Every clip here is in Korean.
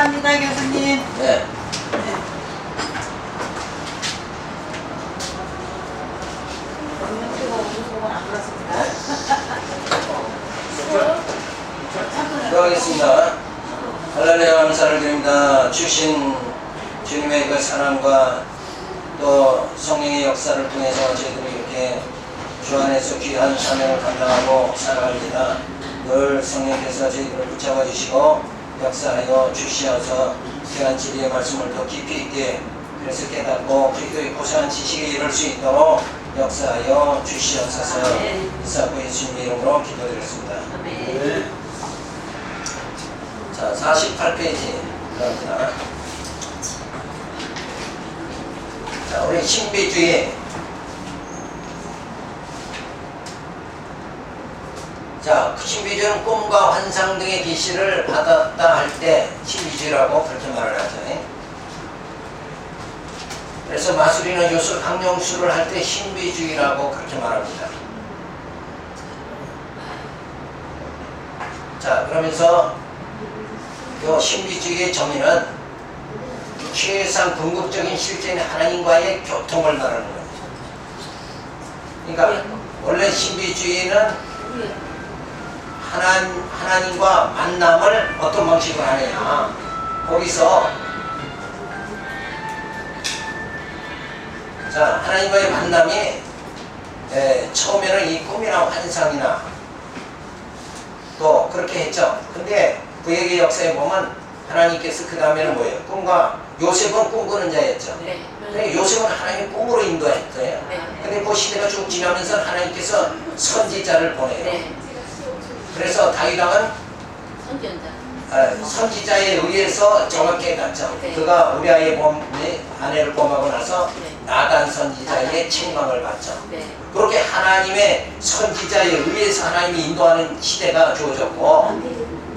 감사합니다, 교수님. 네. 기도하겠습니다. 할렐루야 감사를 드립니다. 주신 주님의 그 사랑과 또 성령의 역사를 통해서 저희들이 이렇게 주 안에서 귀한 사명을 감당하고 살아갑니다. 늘 성령께서 저희들을 붙잡아 주시고 역사하여 주시어서 귀한 진리의 말씀을 더 깊이 있게 그래서 깨닫고 그리스도의 고상한 지식에 이를 수 있도록 역사하여 주시옵소서. 이사고 예수님의 이름으로 기도드렸습니다. 자, 48페이지 갑니다. 자, 우리 신비주의. 자, 신비주의는 꿈과 환상 등의 계시를 받았다 할 때 신비주의라고 그렇게 말을 하죠. 그래서 마술이나 요술, 강령술을 할 때 신비주의라고 그렇게 말합니다. 자, 그러면서 이 신비주의의 정의는 최상 궁극적인 실제인 하나님과의 교통을 말하는 겁니다. 그러니까 원래 신비주의는 하나님과 만남을 어떤 방식으로 하느냐, 거기서 자, 하나님과의 만남이 처음에는 이 꿈이나 환상이나 또 그렇게 했죠. 근데 구약의 역사에 보면 하나님께서 그 다음에는 뭐예요? 꿈과 요셉은 꿈꾸는 자였죠. 근데 요셉은 하나님의 꿈으로 인도했어요. 근데 그 시대가 쭉 지나면서 하나님께서 선지자를 보내요. 그래서 다윗왕은 선지자에 의해서 정확히 깨닫죠. 그가 우리아의 아내를 범하고 나서 나단 선지자의 책망을 받죠. 그렇게 하나님의 선지자에 의해서 하나님이 인도하는 시대가 주어졌고,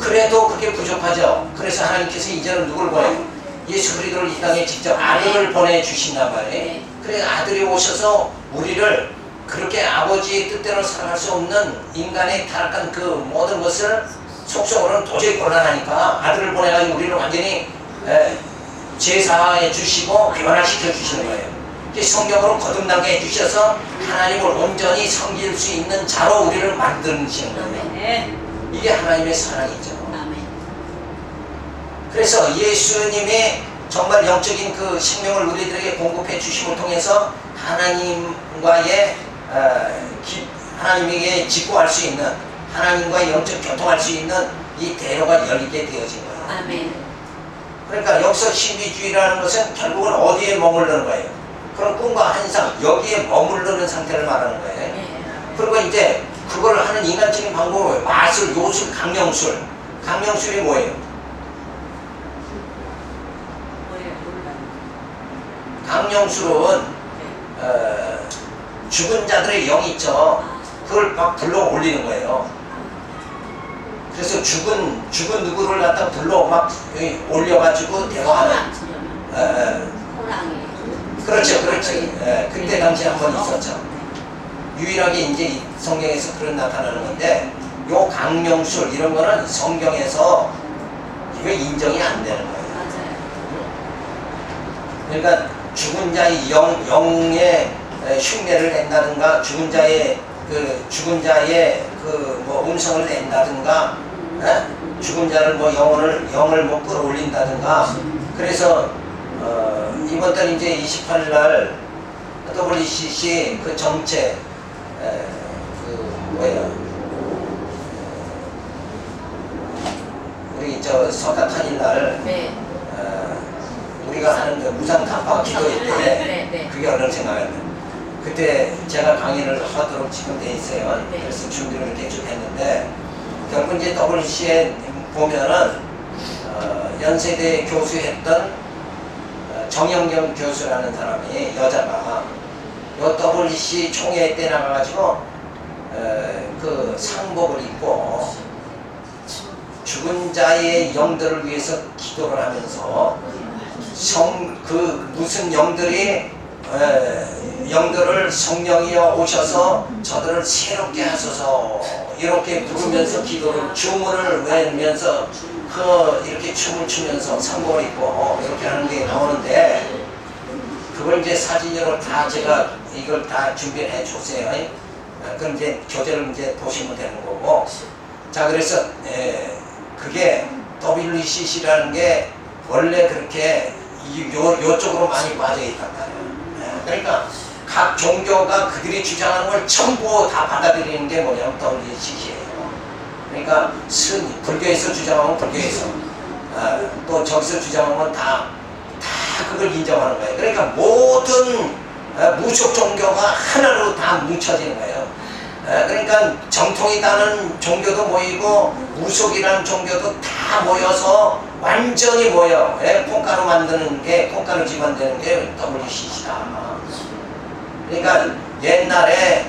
그래도 그게 부족하죠. 그래서 하나님께서 이제는 누굴 보내요? 예수 그리스도를 이 땅에 직접 아들을 보내주신단 말이에요. 그래서 아들이 오셔서 우리를 그렇게 아버지의 뜻대로 살아갈 수 없는 인간의 타락한 그 모든 것을 속성으로는 도저히 곤란하니까 아들을 보내가지고 우리를 완전히 제사해 주시고 변화시켜 주시는 거예요. 성경으로 거듭나게 해주셔서 하나님을 온전히 섬길 수 있는 자로 우리를 만드시는 거예요. 이게 하나님의 사랑이죠. 그래서 예수님이 정말 영적인 그 생명을 우리들에게 공급해 주심을 통해서 하나님과의 하나님에게 직구할 수 있는, 하나님과의 영적 교통할 수 있는 이 대로가 열리게 되어진 거예요. 아멘. 그러니까 여기서 신비주의라는 것은 결국은 어디에 머무르는 거예요? 그런 꿈과 환상, 여기에 머무르는 상태를 말하는 거예요. 그리고 이제 그걸 하는 인간적인 방법은 마술, 요술, 강령술. 강령술이 뭐예요? 강령술은 죽은 자들의 영이 있죠. 그걸 막 불러 올리는 거예요. 그래서 죽은 누구를 갖다 불러 막 올려가지고 대화하는. 그렇죠. 그때 당시 한 번 있었죠. 유일하게 이제 성경에서 그런 나타나는 건데, 요 강령술 이런 거는 성경에서 이거 인정이 안 되는 거예요. 그러니까 죽은 자의 영의 흉내를 낸다든가, 죽은 자의 뭐 음성을 낸다든가, 죽은 자를 뭐 영을 뭐 끌어올린다든가. 그래서 이번 달 이제 28일 날 WCC 그 정책 우리 저 석가탄일 날 우리가 하는 그 무상 단파 기도회 때 그게 어느 생각나요. 그때 제가 강의를 하도록 지금 돼 있어요. 그래서 준비를 이렇게 쭉 했는데, 결국 이제 WCC에 보면은 연세대 교수했던 정영경 교수라는 사람이, 여자가 요 WCC 총회 때 나가가지고 그 상복을 입고 죽은 자의 영들을 위해서 기도를 하면서 무슨 영들을 성령이여 오셔서 저들을 새롭게 하소서 이렇게 부르면서 기도를 주문을 외우면서 이렇게 춤을 추면서 상복을 입고 이렇게 하는 게 나오는데 그걸 이제 사진으로 다 제가 이걸 다 준비를 해 줬어요. 그럼 이제 교재를 이제 보시면 되는 거고. 자, 그래서 그게 WCC라는 게 원래 그렇게 요쪽으로 많이 빠져 있단 말이에요. 그러니까 각 종교가 그들이 주장하는 걸 전부 다 받아들이는 게 뭐냐면 WCC예요. 그러니까 불교에서 주장하면 불교에서, 또 저기서 주장하면 다 그걸 인정하는 거예요. 그러니까 모든 무속 종교가 하나로 다 뭉쳐지는 거예요. 그러니까 정통이라는 종교도 모이고 무속이라는 종교도 다 모여서 완전히 모여. 콩가루 만드는 게, 콩가루 집 만드는 게 WCC다. 그러니까 옛날에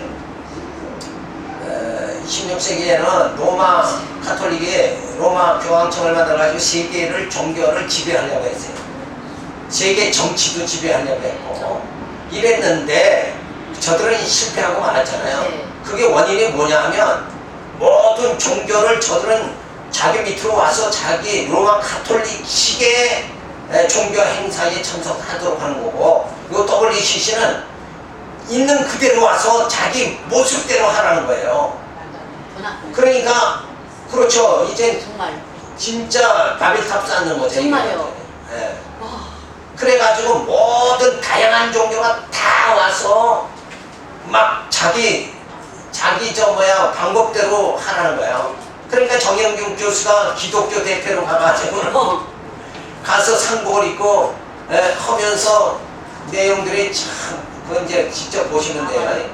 16세기에는 로마 카톨릭이 로마 교황청을 만들어가지고 세계를 종교를 지배하려고 했어요. 세계 정치도 지배하려고 했고 이랬는데 저들은 실패하고 말았잖아요. 그게 원인이 뭐냐 하면 모든 종교를 저들은 자기 밑으로 와서 자기 로마 카톨릭식의 종교 행사에 참석하도록 하는 거고, 이 WCC는 있는 그대로 와서 자기 모습대로 하라는 거예요. 그러니까 그렇죠. 이제 정말 진짜 바벨탑 쌓는 거죠. 정말요. 그래가지고 모든 다양한 종교가 다 와서 막 자기 방법대로 하라는 거예요. 그러니까 정영균 교수가 기독교 대표로 가가지고 가서 상복을 입고 하면서 내용들이 참, 그건 이제 직접 보시면 돼요.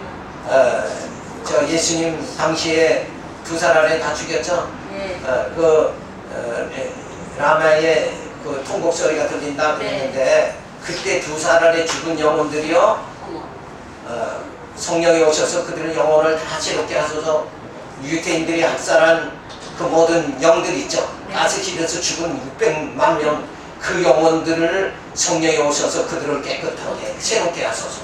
저 예수님 당시에 2살 안에 다 죽였죠. 라마의 그 통곡 소리가 들린다 그랬는데 그때 2살 안에 죽은 영혼들이요, 성령이 오셔서 그들의 영혼을 다 새롭게 하셔서 유대인들이 학살한 그 모든 영들 있죠. 가스길에서 죽은 600만 명 그 영혼들을 성령이 오셔서 그들을 깨끗하게 새롭게 하소서.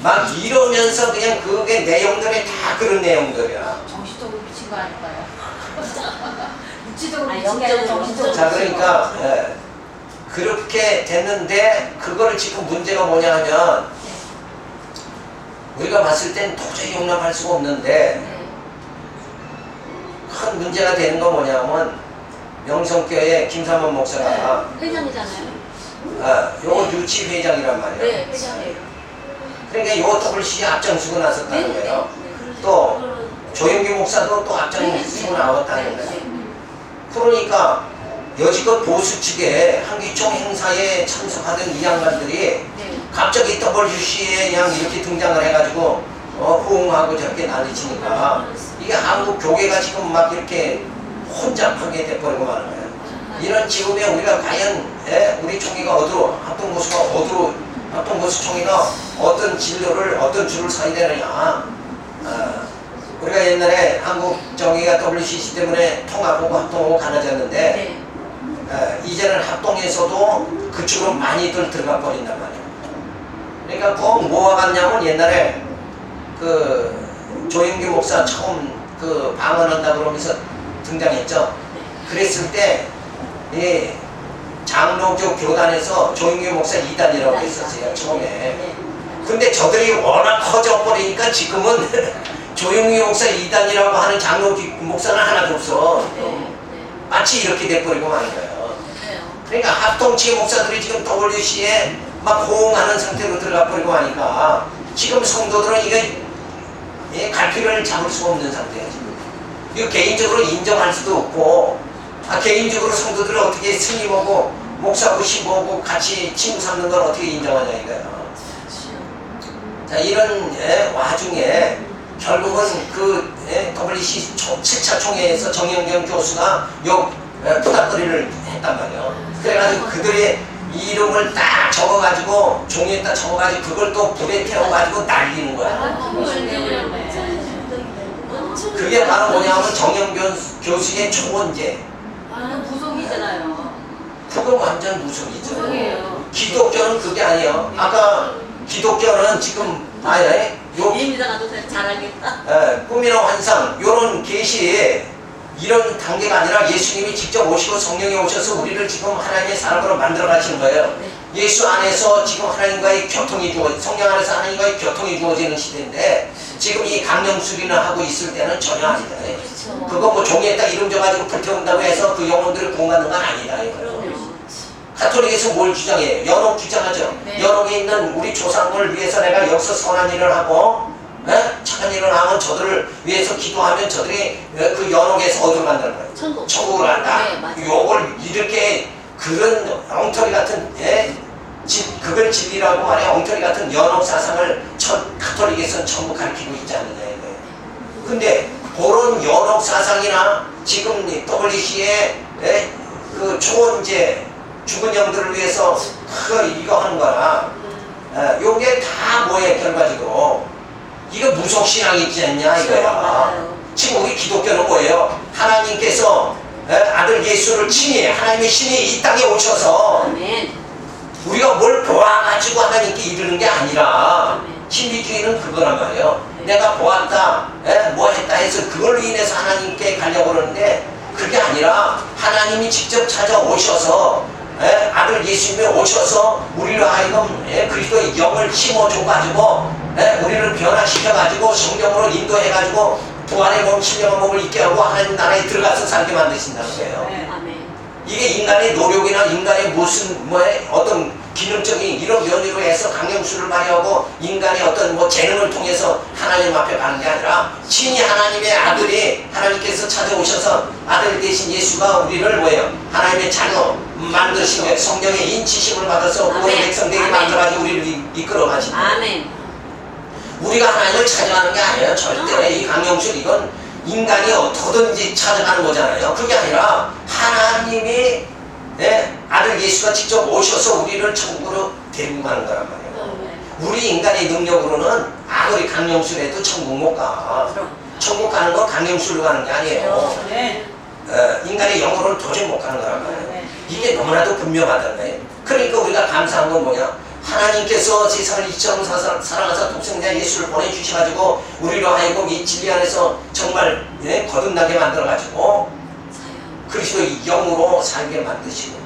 막 이러면서 그냥 그게 내용들이 다 그런 내용들이야. 정신적으로 미친 거 아닐까요? 육체적으로 미친 게 영적으로, 아니라 정신적으로. 자, 그러니까 그렇게 됐는데 그거를 지금 문제가 뭐냐 하면 우리가 봤을 땐 도저히 용납할 수가 없는데 큰 문제가 되는 건 뭐냐면 명성교회 김삼원 목사가 회장이잖아요. 요거 유치 회장이란 말이에요. 네, 회장이에요. 그러니까 요 WCC 앞장서고 나섰다는 거예요. 또 조영기 목사도 또 앞장서고 나왔다는 거예요. 그러니까 여지껏 보수 측에 한기총 행사에 참석하던 이 양반들이 갑자기 WCC에 그냥 이렇게 등장을 해가지고 호응하고 저렇게 난리치니까 이게 한국 교계가 지금 막 이렇게 혼잡하게 돼버리고 마는 거예요. 이런 지금에 우리가 과연 우리 총회가 합동보수 총회가 어떤 진로를 어떤 줄을 서야 되느냐. 우리가 옛날에 한국 정의가 WCC 때문에 통합하고 합동하고 갈라졌는데 이제는 합동에서도 그쪽으로 많이들 들어가 버린단 말이에요. 그러니까 꼭 뭐가 같냐면 옛날에 그 조영규 목사 처음 그 방언한다 그러면서 등장했죠. 그랬을 때 장로교 교단에서 조영규 목사 2단이라고 했었어요, 처음에. 근데 저들이 워낙 커져버리니까 지금은 조영규 목사 2단이라고 하는 장로교 목사는 하나도 없어. 마치 이렇게 돼버리고 마는 거예요. 그러니까 합동체 목사들이 지금 WC에 막 호응하는 상태로 들어가 버리고 하니까 지금 성도들은 이게 갈피를 잡을 수가 없는 상태예요, 지금. 이거 개인적으로 인정할 수도 없고, 개인적으로 성도들을 어떻게 스님하고 목사하고 시부하고 같이 친구 삼는 걸 어떻게 인정하냐 이거예요. 자, 이런 와중에 결국은 그 WCC 7차 총회에서 정영경 교수가 푸닥거리를 했단 말이에요. 그래가지고 그들의 이름을 딱 적어가지고 종이에 딱 적어가지고 그걸 또 불에 태워가지고 날리는 거야. 그게 바로 뭐냐면 정영균 교수의 초원제. 무속이잖아요. 그거 완전 무속이죠. 무속이에요. 기독교는 그게 아니에요. 아까 기독교는 지금 이임이다 나도 잘 알겠다. 꿈이나 환상 요런 계시 이런 단계가 아니라 예수님이 직접 오시고 성령이 오셔서 우리를 지금 하나님의 사람으로 만들어 가시는 거예요. 예수 안에서 지금 하나님과의 교통이 성령 안에서 하나님과의 교통이 주어지는 시대인데 지금 이 강령수리는 하고 있을 때는 전혀 아니다. 그렇죠. 그거 뭐 종이에 딱 이름 줘가지고 불태운다고 해서 그 영혼들을 구원받는 건 아니다. 이거예요. 가톨릭에서 뭘 주장해요? 연옥 주장하죠. 네. 연옥에 있는 우리 조상을 위해서 내가 여기서 선한 일을 하고 착한 일을 하면 저들을 위해서 기도하면 저들이 그 연옥에서 어디로 간다는 거예요? 천국으로 간다. 네, 맞아요. 요걸 이렇게 그런 엉터리 같은 그걸 진리라고 말해 엉터리 같은 연옥 사상을 가톨릭에서는 전부 가르치고 있지 않느냐 이거예요. 근데 그런 연옥 사상이나 지금 WC의 그 초원제 죽은 영들을 위해서 이거 하는 거나 요게 다 뭐예요 결과적으로 이거 무속신앙이지 않냐 이거야. 지금 우리 기독교는 뭐예요? 하나님께서 아들 예수를 친히 하나님의 신이 이 땅에 오셔서 아멘. 우리가 뭘 보아가지고 하나님께 이르는 게 아니라 아멘. 신비주의는 그거란 말이에요. 내가 보았다 뭐 했다 해서 그걸로 인해서 하나님께 가려고 그러는데 그게 아니라 하나님이 직접 찾아오셔서 아들 예수님이 오셔서 우리로 하여금 그리스도의 영을 심어줘가지고 우리를 변화시켜가지고 성령으로 인도해가지고 부활의 몸, 신령한 몸을 있게 하고 하나님 나라에 들어가서 살게 만드신다는 거예요. 아멘. 이게 인간의 노력이나 인간의 무슨 어떤 기능적인 이런 면으로 해서 강령수를 발휘하고 인간의 어떤 재능을 통해서 하나님 앞에 가는 게 아니라 친히 하나님의 아들이 하나님께서 찾아오셔서 아들 대신 예수가 우리를 하나님의 자녀 만드신 거예요. 성령의 인치심을 받아서 구원의 백성 되게 만들어가지고 우리를 이끌어 가신 거예요. 아멘. 우리가 하나님을 찾아가는 게 아니에요. 절대 이 강령술 이건 인간이 어떻게든지 찾아가는 거잖아요. 그게 아니라 하나님이 아들 예수가 직접 오셔서 우리를 천국으로 데리고 가는 거란 말이에요. 우리 인간의 능력으로는 아무리 강령술해도 천국 못 가. 천국 가는 건 강령술로 가는 게 아니에요. 인간의 영으로는 도저히 못 가는 거란 말이에요. 이게 너무나도 분명하다는 거예요. 그러니까 우리가 감사한 건 뭐냐? 하나님께서 세상을 이처럼 사랑하사 독생자 예수를 보내주셔가지고 우리로 하여금 이 진리 안에서 정말 거듭나게 만들어가지고 그리스도의 영으로 살게 만드시고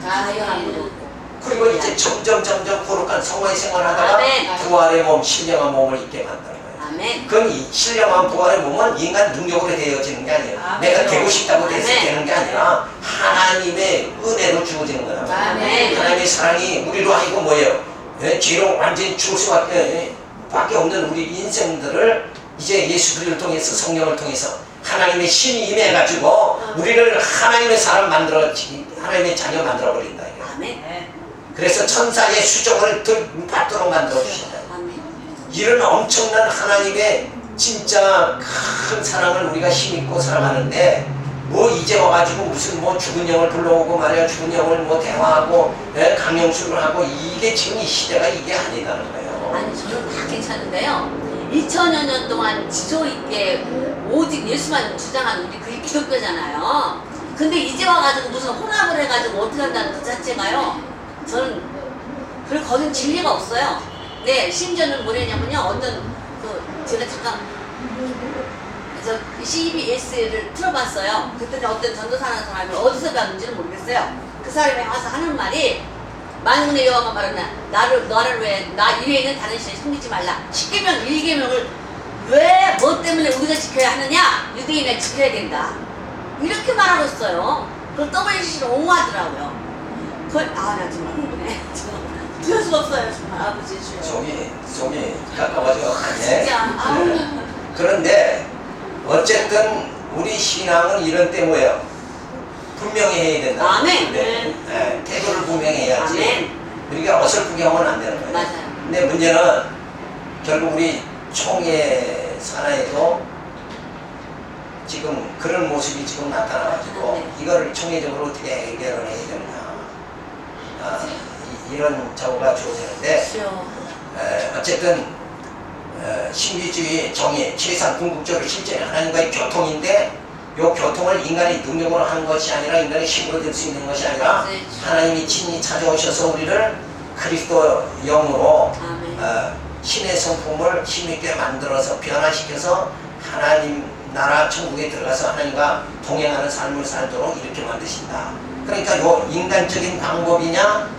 그리고 이제 점점 거룩한 성화의 생활을 하다가 부활의 몸, 신령한 몸을 입게 만드는 거예요. 아멘. 그럼 이 신령한 부활의 몸은 인간 능력으로 되어지는 게 아니에요. 내가 되고 싶다고 돼서 되는 게 아니라 하나님의 은혜로 주어지는 거란 말이에요. 하나님의 사랑이 우리로 하여금 뭐예요? 죄로 완전히 죽을 수밖에 없는 우리 인생들을 이제 예수 그리스도를 통해서 성령을 통해서 하나님의 신이 임해가지고 우리를 하나님의 사람 하나님의 자녀 만들어 버린다. 그래서 천사의 수종을 받도록 만들어 주신다. 이런 엄청난 하나님의 진짜 큰 사랑을 우리가 힘입고 살아가는데 이제 와가지고 무슨 죽은 영을 불러오고 말이야 죽은 영을 대화하고 강령술을 하고 이게 지금 이 시대가 이게 아니라는 거예요. 아니 저는 다 괜찮은데요. 2000여 년 동안 지조 있게 오직 예수만 주장하는 우리 그게 기독교잖아요. 근데 이제 와가지고 무슨 혼합을 해가지고 어떻게 한다는 그 자체가요. 저는 거긴 진리가 없어요. 네, 심지어는 뭐냐면요. 어떤 제가 잠깐 저 CBS를 틀어봤어요. 그랬더니 어떤 전도사라는 사람이 어디서 배웠는지는 모르겠어요. 그 사람이 와서 하는 말이 만군의 여호와가 말하는 너를 왜 나 이외에는 다른 신을 섬기지 말라. 10계명 1계명을 왜 뭐 때문에 우리가 지켜야 하느냐? 유대인을 지켜야 된다. 이렇게 말하고 있어요. 그럼 WCC를 옹호하더라고요. 나 정말 흥분해. 들을 수가 없어요. 정말 아버지 주여. 속이 가까워져. 진짜. 그런데 어쨌든 우리 신앙은 이런 때 분명히 해야 된다. 아멘. 태도를 분명히 해야지. 아멘. 우리가 어설프게 하면 안 되는 거예요. 맞아요. 근데 문제는 결국 우리 총회 산하에도 지금 그런 모습이 지금 나타나가지고 이거를 총회적으로 어떻게 해결을 해야 되느냐. 이런 저거가 주어지는데 어쨌든 신비주의 정의, 최상 궁극적으로 실제는 하나님과의 교통인데 이 교통을 인간의 능력으로 하는 것이 아니라 인간의 힘으로 될 수 있는 것이 아니라 하나님이 친히 찾아오셔서 우리를 그리스도 영으로 신의 성품을 힘있게 만들어서 변화시켜서 하나님 나라 천국에 들어가서 하나님과 동행하는 삶을 살도록 이렇게 만드신다. 그러니까 요 인간적인 방법이냐,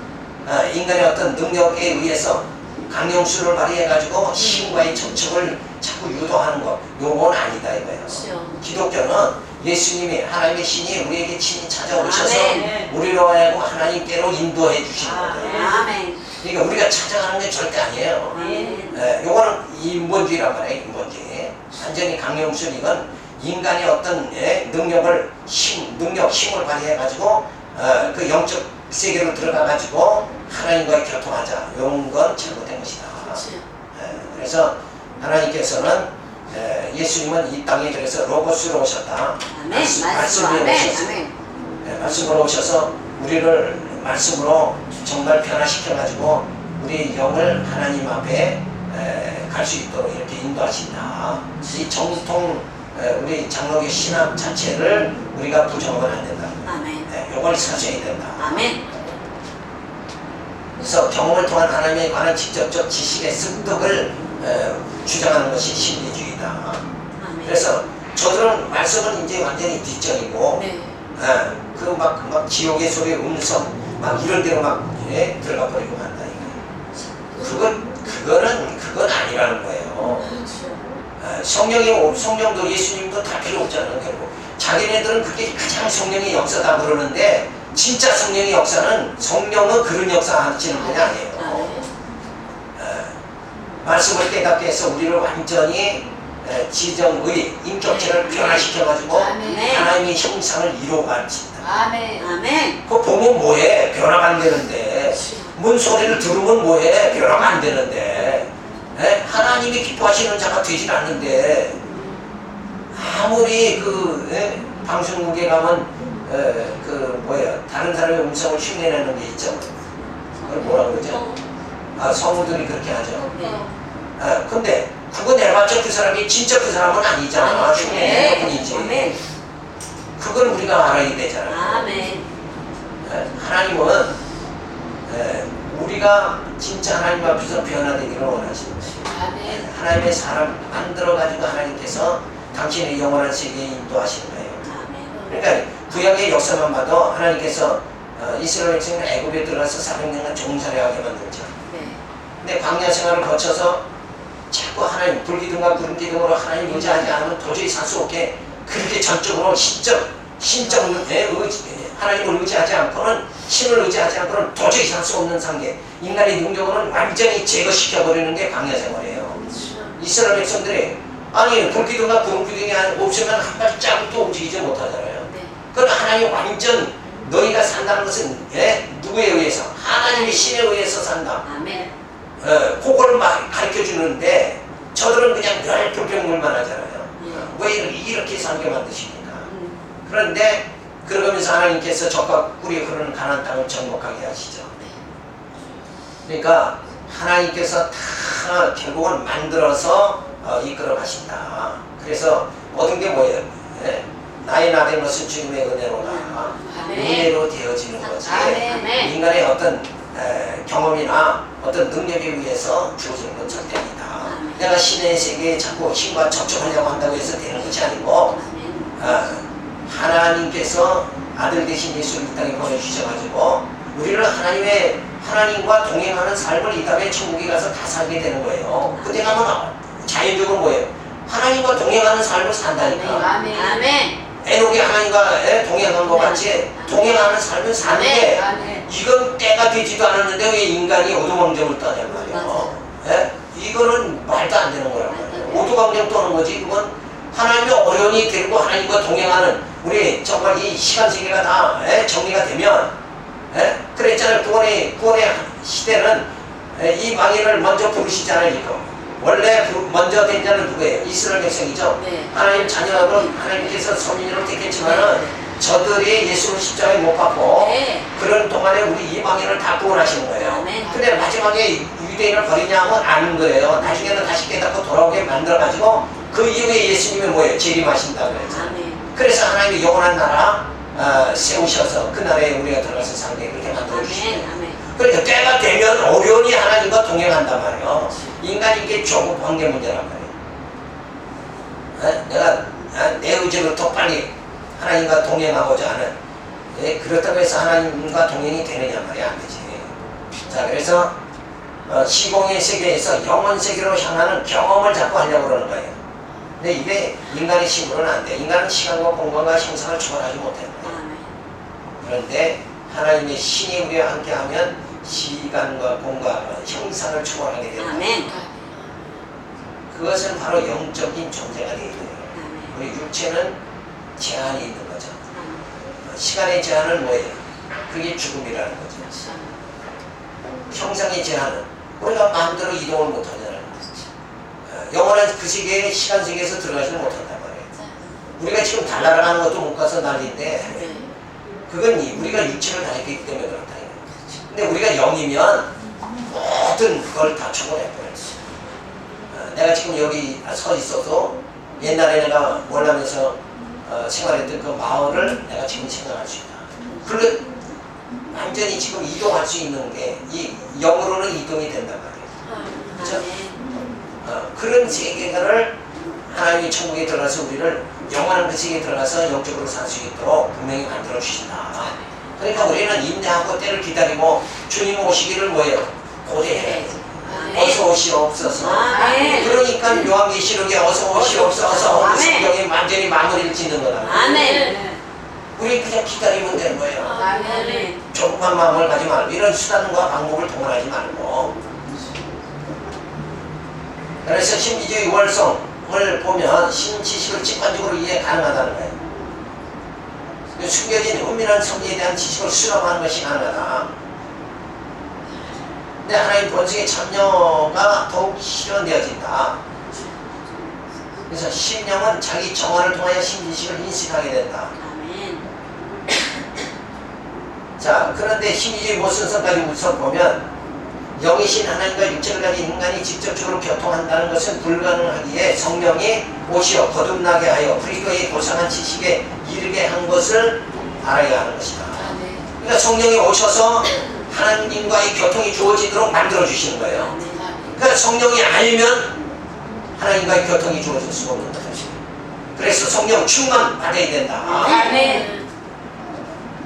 인간의 어떤 능력에 의해서 강령수를 발휘해가지고 신과의 접촉을 자꾸 유도하는 것, 요건 아니다 이거예요. 그렇죠. 기독교는 예수님이, 하나님의 신이 우리에게 친히 찾아오셔서 아멘. 우리로 하여금 하나님께로 인도해 주시는 아, 거예요. 아멘. 그러니까 우리가 찾아가는 게 절대 아니에요. 아멘. 요거는 인본주의란 말이에요. 인본주의. 완전히 강령술, 이건 인간의 어떤 능력을 힘을 발휘해가지고 그 영적 세계로 들어가가지고 하나님과의 교통하자. 이런 건 잘못된 것이다. 그렇죠. 그래서 하나님께서는 예수님은 이 땅에 그래서 로고스로 오셨다. 아멘. 말씀으로 아멘. 오셨어요. 아멘. 말씀으로 오셔서 우리를 말씀으로 정말 변화시켜가지고 우리 영을 하나님 앞에 갈 수 있도록 이렇게 인도하신다. 이 정통 우리 장로교 신학 자체를 우리가 부정하면 안 된다. 아멘. 요걸 사셔야 된다. 아멘. 그래서 경험을 통한 하나님에 관한 직접적 지식의 습득을 주장하는 것이 신비주의다. 아멘. 그래서 저들은 말씀은 이제 완전히 뒷전이고 네. 그 막 지옥의 소리, 음성 막 이런 데로 막 들어가 버리고 만다 이거예요. 그건 아니라는 거예요. 성령도 예수님도 다 필요 없잖아요. 결국 자기네들은 그게 가장 성령의 역사다 그러는데 진짜 성령의 역사는 성령은 그런 역사 하시는 분이 아니에요. 말씀을 깨닫게 해서 우리를 완전히 지정의 인격체를 변화시켜가지고 하나님의 형상을 이루어가신다. 아멘. 아멘. 그거 보면 뭐해? 변화가 안 되는데. 뭔 소리를 들으면 뭐해? 변화가 안 되는데. 하나님이 기뻐하시는 자가 되질 않는데 아무리 방송국에 가면 다른 사람의 음성을 흉내내는 게 있죠. 그걸 뭐라 그러죠? 성우들이 그렇게 하죠. 근데 그거 내봤자 그 사람이 진짜 그 사람은 아니잖아. 흉내내는 뿐이지. 아멘. 그걸 우리가 알아야 되잖아요. 아멘. 하나님은 우리가 진짜 하나님 앞에서 변화되기를 원하시는 거예요. 아멘. 하나님의 사람 만들어가지고 하나님께서 당신의 영원한 세계에 인도하시는 거예요. 아멘. 그러니까 구약의 역사만 봐도 하나님께서 이스라엘 백성을 애굽에 들어가서 400년간 종살이하게 만들죠. 네. 근데 광야 생활을 거쳐서 자꾸 하나님, 불기둥과 구름기둥으로 하나님 의지하지 않으면 도저히 살 수 없게 그렇게 전적으로 신적의 하나님을 의지하지 않고는, 신을 의지하지 않고는 도저히 살 수 없는 상태, 인간의 능력은 완전히 제거시켜버리는 게 광야 생활이에요. 이스라엘 백성들이 불기둥과 구름기둥이 없으면 한 발자국도 움직이지 못하잖아요. 네. 그러나 하나님 완전 너희가 산다는 것은 누구에 의해서? 하나님의 신에 의해서 산다. 아멘. 그거를 막 가르쳐 주는데 저들은 그냥 늘 불평물만 하잖아요. 왜 이렇게 살게 만드십니까? 그런데 그러면서 하나님께서 적과 꿀이 흐르는 가나안 땅을 정복하게 하시죠. 그러니까 하나님께서 다 결국은 만들어서 이끌어 가신다. 그래서 모든 게 뭐예요? 나의 나된 것은 주님의 은혜로다. 은혜로 되어지는 거지. 아멘. 인간의 어떤 경험이나 어떤 능력에 의해서 주어지는 건 절대 아니다. 내가 신의 세계에 자꾸 신과 접촉하려고 한다고 해서 되는 것이 아니고 하나님께서 아들 대신 예수를 이 땅에 보내주셔가지고 우리를 하나님과 동행하는 삶을 이 다음에 천국에 가서 다 살게 되는 거예요. 그때 가면 자연적으로 뭐예요? 하나님과 동행하는 삶을 산다니까. 아멘. 아멘. 에녹이 하나님과 동행한 것 같이 동행하는 삶을 사는데 이건 때가 되지도 않았는데 왜 인간이 오두방정을 떠냐 말이에요. 이거는 말도 안 되는 거란 말이에요. 오두방정 떠는 거지. 그건 하나님의 어련히 데리고 하나님과 동행하는 우리 정말 이 시간 세계가 다 정리가 되면 그랬잖아요. 구원의 시대는 이 망인을 먼저 부르시잖아요. 이거. 원래 먼저 된 자는 누구예요? 이스라엘 백성이죠. 네. 하나님 자녀는 하나님께서 선민으로 택했지만은 저들이 예수를 십자가에 못 박고 그런 동안에 우리 이방인을 다 구원하시는 거예요. 근데 마지막에 유대인을 버리냐 하면 아는 거예요. 나중에는 다시 깨닫고 돌아오게 만들어가지고 그 이후에 예수님이 뭐예요? 재림하신다 그랬죠. 그래서 하나님이 영원한 나라 세우셔서 그 나라에 우리가 들어가서 살게 그렇게 만들어주시는 그러니까 때가 되면 어련히 하나님과 동행한단 말이에요. 인간이 이게 조금 관계 문제란 말이에요. 내가 내 의지로 더 빨리 하나님과 동행하고자 하는, 그렇다고 해서 하나님과 동행이 되느냐 말이야, 안 되지. 자, 그래서 시공의 세계에서 영원 세계로 향하는 경험을 자꾸 하려고 그러는 거예요. 근데 이게 인간의 힘으로는 안 돼. 인간은 시간과 공간과 형상을 초월하지 못해요. 그런데 하나님의 신이 우리와 함께하면 시간과 공간과 형상을 초월하게 된다. 아멘. 그것은 바로 영적인 존재가 되게 돼요. 우리 육체는 제한이 있는 거죠. 시간의 제한은 뭐예요? 그게 죽음이라는 거죠. 형상의 제한은 우리가 마음대로 이동을 못하잖아요. 영원한 그 세계에 시간 세계에서 들어가지는 못한단 말이에요. 우리가 지금 달나라 가는 것도 못 가서 난리인데 그건 우리가 육체를 다녔기 때문에 그렇다. 근데 우리가 영이면 모든 걸 다 초월해버려요. 내가 지금 여기 서 있어도 옛날에 내가 몰라면서 생활했던 그 마을을 내가 지금 생각할 수 있다. 그리고 완전히 지금 이동할 수 있는 게 이 영으로는 이동이 된단 말이에요. 그렇죠? 그런 세계관을 하나님이 천국에 들어가서 우리를 영원한 그 세계에 들어가서 영적으로 살 수 있도록 분명히 만들어 주신다. 그러니까 우리는 인내하고 때를 기다리고 주님 오시기를 뭐예요? 고대해야 돼요. 어서 오시옵소서. 그러니까 요한계시록에 어서 오시옵소서 성경이 완전히 마무리를 짓는 거다. 아멘. 우리 그냥 기다리면 되는 거예요. 아멘. 조급한 마음을 가지 말고 이런 수단과 방법을 동원하지 말고. 그래서 신비주의 월성을 보면 신지식을 직관적으로 이해 가능하다는 거예요. 숨겨진 은밀한 섭리에 대한 지식을 수렴하는 것이 가능하다. 근데 하나님 본성의 참여가 더욱 실현되어진다. 그래서 심령은 자기 정화를 통하여 신지식을 인식하게 된다. 아멘. 자, 그런데 신비주의 모순성까지 우선 보면 영이신 하나님과 육체를 가진 인간이 직접적으로 교통한다는 것은 불가능하기에 성령이 오시어 거듭나게 하여 그리스도의 고상한 지식에 이르게 한 것을 알아야 하는 것이다. 그러니까 성령이 오셔서 하나님과의 교통이 주어지도록 만들어 주시는 거예요. 그러니까 성령이 알면 하나님과의 교통이 주어질 수가 없는 거죠. 그래서 성령 충만 받아야 된다. 아멘.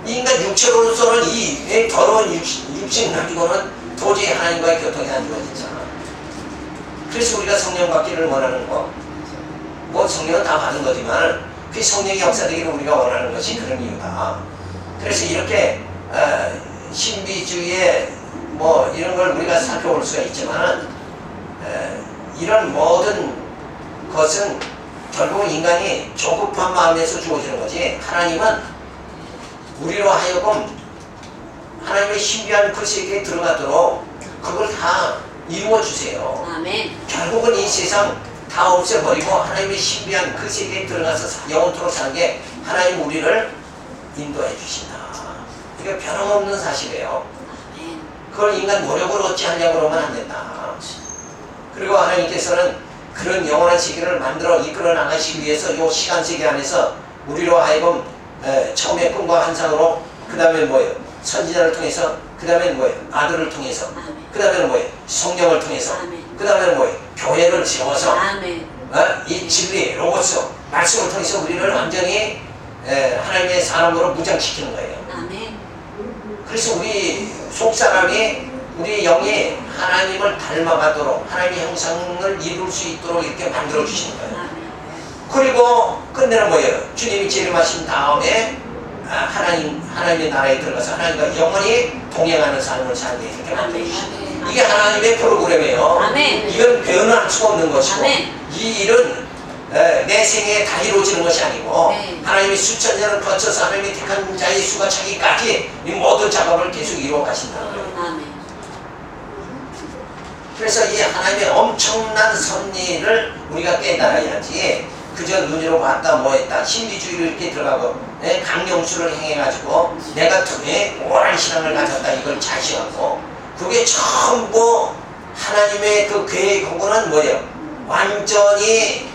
인간 육체로서는 이 더러운 육신 가지고는 도저히 하나님과의 교통이 안 주어지잖아. 그래서 우리가 성령 받기를 원하는 거, 뭐 성령은 다 받은 거지만 그 성령의 역사되기를 우리가 원하는 것이 그런 이유다. 그래서 이렇게 신비주의의 뭐 이런 걸 우리가 살펴볼 수가 있지만 이런 모든 것은 결국 인간이 조급한 마음에서 주어지는 거지, 하나님은 우리로 하여금 하나님의 신비한 그 세계에 들어가도록 그걸 다 이루어 주세요. 아멘. 결국은 이 세상 다 없애버리고 하나님의 신비한 그 세계에 들어가서 영원토록 사는 게 하나님 우리를 인도해 주신다. 이게 변함없는 사실이에요. 아멘. 그걸 인간 노력을 어찌하려고 그러면 안 된다. 그리고 하나님께서는 그런 영원한 세계를 만들어 이끌어 나가시기 위해서 이 시간 세계 안에서 우리로 하여금 처음에 꿈과 환상으로, 그 다음에 뭐예요? 선지자를 통해서, 그 다음에는 뭐예요? 아들을 통해서, 그 다음에는 뭐예요? 성령을 통해서, 그 다음에는 뭐예요? 교회를 세워서 이 진리, 로고스, 말씀을 통해서 우리를 완전히 하나님의 사람으로 무장시키는 거예요. 아멘. 그래서 우리 속사람이, 우리 영이 하나님을 닮아가도록 하나님의 형상을 이룰 수 있도록 이렇게 만들어 주시는 거예요. 아멘. 그리고 끝내는 뭐예요? 주님이 재림하신 다음에 하나님의 나라에 들어가서 하나님과 영원히 동행하는 삶을 살게 이렇게 만들어주시다. 이게 하나님의 프로그램이에요. 아멘. 이건 변할 수가 없는 것이고, 아멘. 이 일은 내 생애에 다 이루어지는 것이 아니고 네. 하나님이 수천 년을 거쳐서 하나님이 택한 자의 수가 차기까지 이 모든 작업을 계속 이루어 가신다는 거예요. 아멘. 그래서 이 하나님의 엄청난 섭리를 우리가 깨달아야지 그저 눈으로 봤다 뭐했다 신비주의를 이렇게 들어가고 강령수를 행해가지고 내가 오랜 신앙을 가졌다 이걸 자시하고, 그게 전부 하나님의 그 계획하고는 뭐예요? 완전히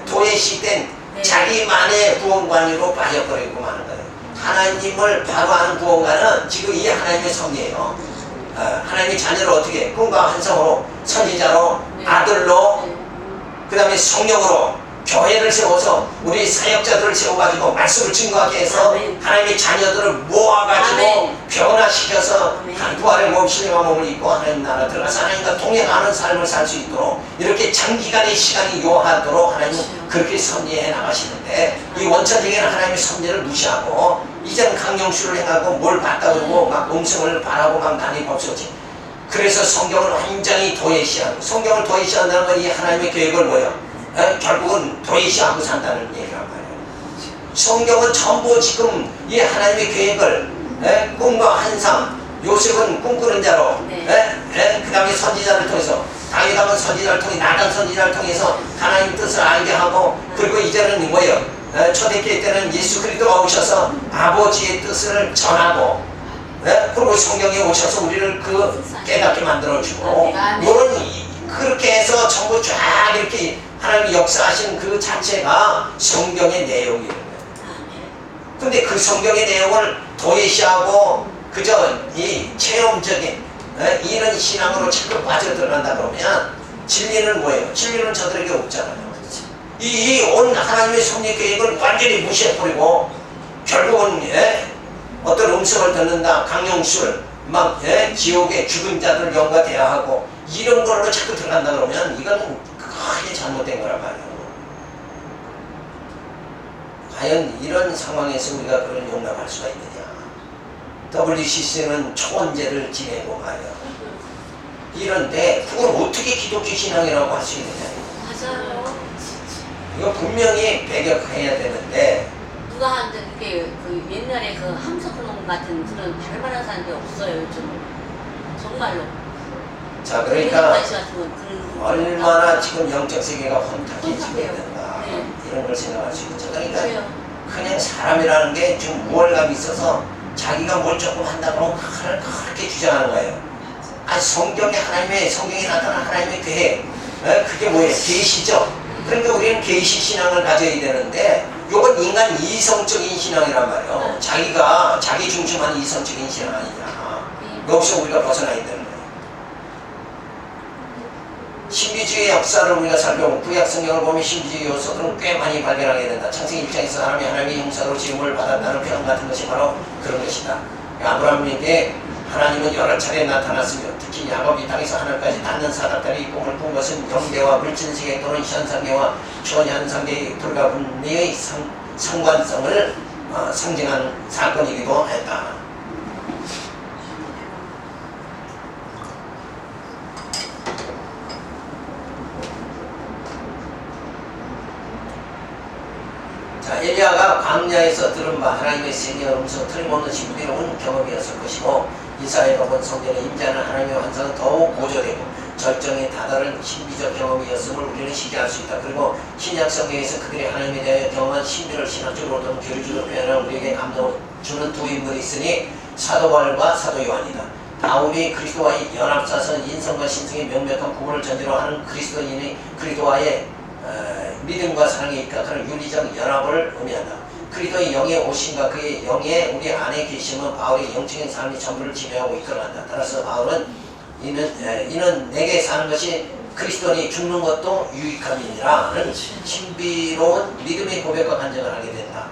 도외시된 자기만의 구원관으로 빠져버리고 마는 거예요. 하나님을 바로 아는 구원관은 지금 이 하나님의 섭리예요. 하나님의 자녀를 어떻게 꿈과 환상으로, 선지자로, 아들로, 그 다음에 성령으로 교회를 세워서 우리 사역자들을 세워가지고 말씀을 증거하게 해서 아멘. 하나님의 자녀들을 모아가지고 아멘. 변화시켜서 아멘. 부활의 몸 신령한 몸을 입고 하나님 나라 들어가서 하나님과 동행하는 삶을 살 수 있도록 이렇게 장기간의 시간이 요하도록 하나님은 그렇게 섭리해 나가시는데 이 원천적인 하나님의 섭리를 무시하고 이제는 강령수를 행하고 뭘 봤다 그러고 막 음성을 바라고 막 다니고 없었지. 그래서 성경을 완전히 도외시하고 성경을 도외시한다는 건 이 하나님의 계획을 뭐예요? 결국은 도외시하고 산다는 얘기란 말이에요. 성경은 전부 지금 이 하나님의 계획을 꿈과 환상, 요셉은 꿈꾸는 자로 그 다음에 선지자를 통해서 다윗은 선지자를 통해 나단 선지자를 통해서 하나님의 뜻을 알게 하고 그리고 이제는 뭐예요? 초대교회 때는 예수 그리스도가 오셔서 아버지의 뜻을 전하고 그리고 성경에 오셔서 우리를 깨닫게 만들어주고 이런 그렇게 해서 전부 쫙 이렇게 하나님이 역사하신 그 자체가 성경의 내용이에요. 근데 그 성경의 내용을 도외시하고 그저 이 체험적인 이런 신앙으로 자꾸 빠져들어간다 그러면 진리는 뭐예요? 진리는 저들에게 없잖아요. 이 온 하나님의 섭리 계획을 완전히 무시해버리고 결국은 어떤 음성을 듣는다, 강령술, 막 지옥의 죽은 자들 영과 대화하고 이런 걸로 자꾸 들어간다 그러면 이건 크게 잘못된 거란 말이에요. 과연 이런 상황에서 우리가 그걸 용납할 수가 있느냐? WCC는 초원제를 지내고 말이야. 이런데 그걸 어떻게 기독교 신앙이라고 할 수 있느냐? 맞아요. 이거 분명히 배격해야 되는데 누가 하는데 그게 그 옛날에 그 함석농 같은 그런 발발한 사람이 없어요 요즘 정말로. 자 그러니까 그런 얼마나 지금 영적 세계가 혼탁해지고 혼탁해요. 있는가 네. 이런 걸 생각할 수 있죠. 그러니까 그래요. 그냥 사람이라는 게 좀 우월감이 있어서 자기가 뭘 조금 한다 그러면 그렇게 주장하는 거예요. 아 성경에 성경에 나타난 하나님의 계획 그게 뭐예요? 계시죠. 그러니까 우리는 계시 신앙을 가져야 되는데 이건 인간 이성적인 신앙이란 말이에요. 자기 중심한 이성적인 신앙 아니냐. 여기서 우리가 벗어나야 되는 거예요. 신비주의 역사를 우리가 살펴보면 구약 성경을 보면 신비주의 요소들은 꽤 많이 발견하게 된다. 창세기 1장에서 하나님의 형상으로 지음을 받았다는 표현 같은 것이 바로 그런 것이다. 아브라함에게 하나님은 여러 차례 나타났으며 특히 야곱이 땅에서 하늘까지 닿는 사닥다리 꿈을 꾼 것은 영계와 물질세계 또는 현상계와 초현상계의 불가 분리의 상관성을 상징하는 사건이기도 했다. 자, 엘리야가 광야에서 들은 바 하나님의 세계의 음성 틀림없는 신비로운 경험이었을 것이고 이사야가 본 성전의 임재하는 하나님의 환상은 더욱 고조되고 절정에 다다른 신비적 경험이었음을 우리는 시기할 수 있다. 그리고 신약 성경에서 그들이 하나님에 대해 경험한 신비를 신학적으로 또는 교리적으로 표현하는 우리에게 감동을 주는 두 인물이 있으니 사도 바울과 사도 요한이다. 바울이 그리스도와의 연합사선 인성과 신성의 명백한 구분을 전제로 하는 그리스도인의 그리스도와의 믿음과 사랑에 입각하는 윤리적 연합을 의미한다. 그리스도의 영의 오심과 그의 영의 우리 안에 계심은 바울의 영적인 삶의 전부를 지배하고 이끌어간다. 따라서 바울은 이는 내게 사는 것이 그리스도니 죽는 것도 유익함이니라는 신비로운 믿음의 고백과 간증을 하게 된다.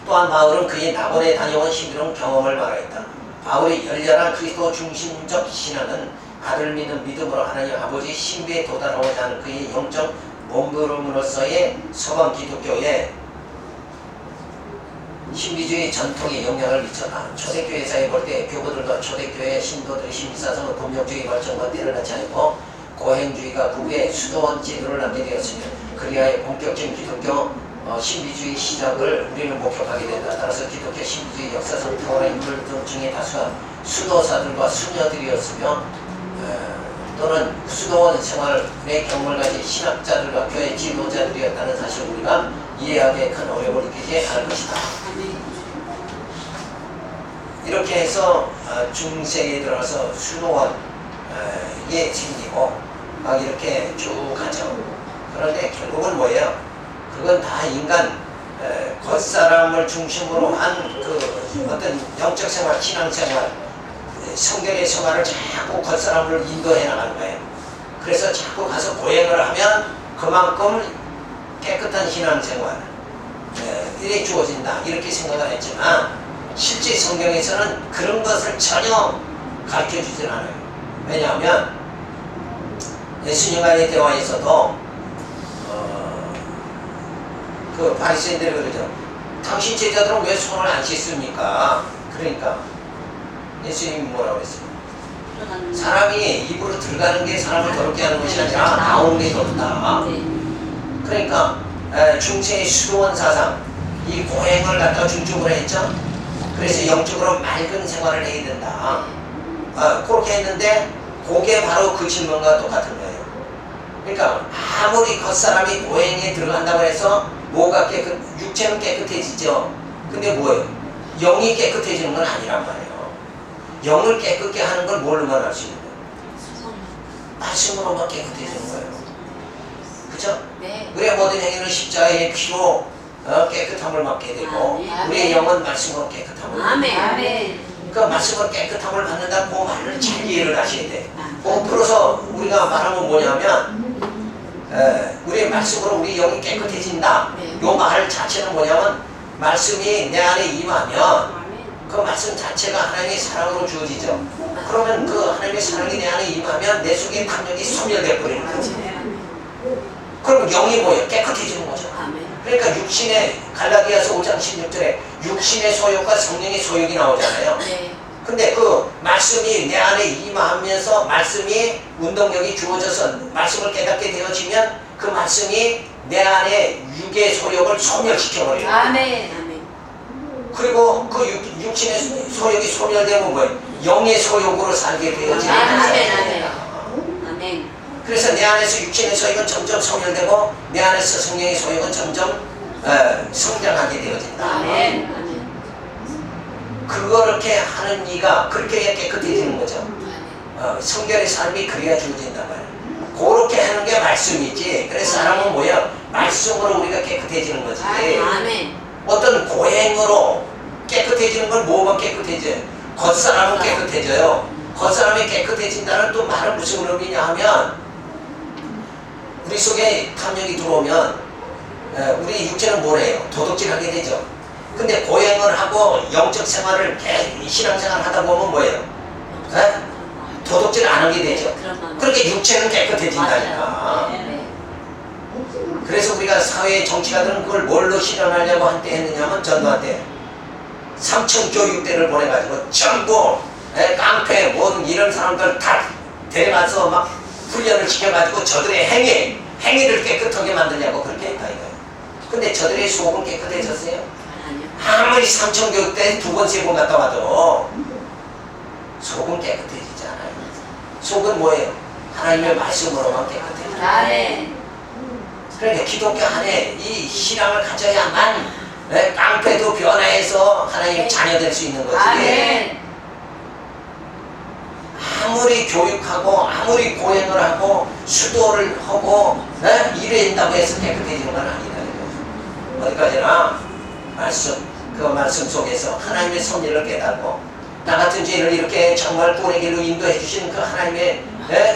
또한 바울은 그의 낙원에 다녀온 신비로운 경험을 말하였다. 바울의 열렬한 그리스도 중심적 신앙은 아들 믿는 믿음으로 하나님 아버지 신비에 도달하고자 하는 그의 영적 몸부림으로서의 서방 기독교에 신비주의 전통에 영향을 미쳤다. 초대교회사에 볼 때 교부들과 초대교회 신도들의 신비사상은 법령주의 발전과 때를 낳지 않고 고행주의가 구구의 수도원 제도를 남게 되었으며 그리하여 본격적인 기독교 신비주의 시작을 우리는 목격하게 된다. 따라서 기독교 신비주의 역사상 탁월한 인물들 중에 다수가 수도사들과 수녀들이었으며 또는 수도원 생활의 경험을 가진 신학자들과 교회 지도자들이었다는 사실을 우리가 이해하기에 큰 어려움을 느끼지 않을 것이다. 이렇게 해서 중세에 들어서 수도원이 생기고 막 이렇게 쭉 가죠. 그런데 결국은 뭐예요? 그건 다 인간 겉사람을 중심으로 한 그 어떤 영적 생활, 신앙 생활, 성경의 생활을 자꾸 겉사람을 인도해 나가는 거예요. 그래서 자꾸 가서 고행을 하면 그만큼 깨끗한 신앙생활 이렇게 주어진다 이렇게 생각을 했지만 실제 성경에서는 그런 것을 전혀 가르쳐주진 않아요. 왜냐하면 예수님과의 대화에서도 그 바리새인들이 그러죠. 당신 제자들은 왜 손을 안 씻습니까? 그러니까 예수님이 뭐라고 그랬어요? 사람이 입으로 들어가는 게 사람을 더럽게 하는 것이 아니라 나오는 게 더럽다. 그러니까 중세의 수도원 사상 이 고행을 갖다가 중점으로 했죠. 그래서 영적으로 맑은 생활을 해야 된다. 그렇게 했는데 그게 바로 그 질문과 똑같은 거예요. 그러니까 아무리 겉사람이 고행에 들어간다고 해서 뭐가 육체는 깨끗해지죠. 근데 뭐예요? 영이 깨끗해지는 건 아니란 말이에요. 영을 깨끗게 하는 걸 뭘로만 할 수 있는 거예요? 말씀으로만 깨끗해지는 거예요. 그죠? 네. 우리의 모든 행위는 십자가의 피로 깨끗함을 받게 되고 우리의 영은 말씀으로 깨끗함을 아멘. 아멘. 그 말씀으로 깨끗함을 받는다 그 말을 잘 이해를 하셔야 돼. 풀어서 우리가 말하면 뭐냐면 우리의 말씀으로 우리 영이 깨끗해진다. 요 말 자체는 뭐냐면 말씀이 내 안에 임하면 그 말씀 자체가 하나님의 사랑으로 주어지죠. 그러면 그 하나님의 사랑이 내 안에 임하면 내 속에 탐욕이 소멸돼 버리는 거죠. 그럼 영이 뭐예요? 깨끗해지는 거죠. 그러니까 육신의 갈라디아서 5장 16절에 육신의 소욕과 성령의 소욕이 나오잖아요. 근데 그 말씀이 내 안에 임하면서 말씀이 운동력이 주어져서 말씀을 깨닫게 되어지면 그 말씀이 내 안에 육의 소욕을 소멸시켜버려요. 아멘. 그리고 그 육신의 소욕이 소멸되면 뭐예요? 영의 소욕으로 살게 되어지는 아멘. 아멘. 그래서 내 안에서 육신의 소욕은 점점 소멸되고 내 안에서 성령의 소욕은 점점 성장하게 되어진다. 아멘. 그렇게 하는 이가 그렇게 깨끗해지는 거죠. 성결의 삶이 그래야 주어진단 말이에요. 그렇게 하는 게 말씀이지. 그래서 사람은 뭐야? 말씀으로 우리가 깨끗해지는 거지. 아멘. 어떤 고행으로 깨끗해지는 건 뭐가 깨끗해져요? 겉사람은 깨끗해져요. 겉사람이 깨끗해진다는 또 말은 무슨 의미냐 하면 우리 속에 탐욕이 들어오면 우리 육체는 뭐래요? 도둑질하게 되죠. 근데 고행을 하고 영적 생활을 신앙생활을 하다 보면 뭐예요? 도둑질 안 하게 되죠. 그렇게 육체는 깨끗해진다니까. 그래서 우리가 사회의 정치가들은 그걸 뭘로 실현하려고 한때 했느냐면 전두환때 삼천교육대를 보내가지고 전부 깡패 뭔 이런 사람들 다 데려가서 막 훈련을 시켜가지고 저들의 행위를 깨끗하게 만들려고 그렇게 했다 이거예요. 근데 저들의 속은 깨끗해졌어요? 아무리 삼천교육대 두 번, 세 번 갔다 와도 속은 깨끗해지지 않아요. 속은 뭐예요? 하나님의 말씀으로만 깨끗해져요. 아멘. 그러니까 기독교 안에 이 신앙을 가져야만 깡패도 변화해서 하나님 자녀 될 수 있는 거지. 아멘. 아무리 교육하고 아무리 고행을 하고 수도를 하고 이래낸다고 해서 깨끗해지는 건 아니다. 어디까지나 그 말씀 속에서 하나님의 섭리를 깨닫고 나 같은 죄인을 이렇게 정말 구원의 길로 인도해 주시는 그 하나님의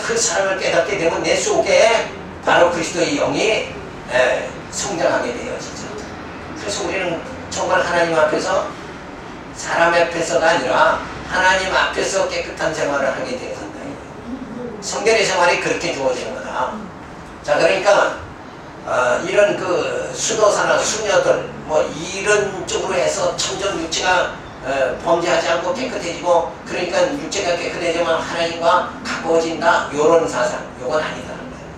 그 사랑을 깨닫게 되면 내 속에 바로 그리스도의 영이 성장하게 되어지죠. 그래서 우리는 정말 하나님 앞에서 사람 앞에서가 아니라 하나님 앞에서 깨끗한 생활을 하게 되어진다. 성결의 생활이 그렇게 주어지는 거다. 자, 그러니까 이런 그 수도사나 수녀들 뭐 이런 쪽으로 해서 점점 육체가 범죄하지 않고 깨끗해지고 그러니까 육체가 깨끗해지면 하나님과 가까워진다. 요런 사상, 요건 아니다는 거예요.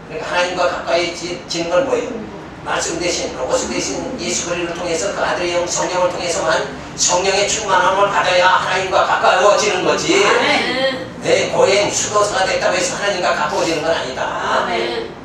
그러니까 하나님과 가까이 지는 건 뭐예요? 말씀 대신 로고스 대신 예수 그리스도를 통해서 그 아들의 영 성령을 통해서만 성령의 충만함을 받아야 하나님과 가까워지는 거지. 내 고행 수도사가 됐다고 해서 하나님과 가까워지는 건 아니다. 아멘.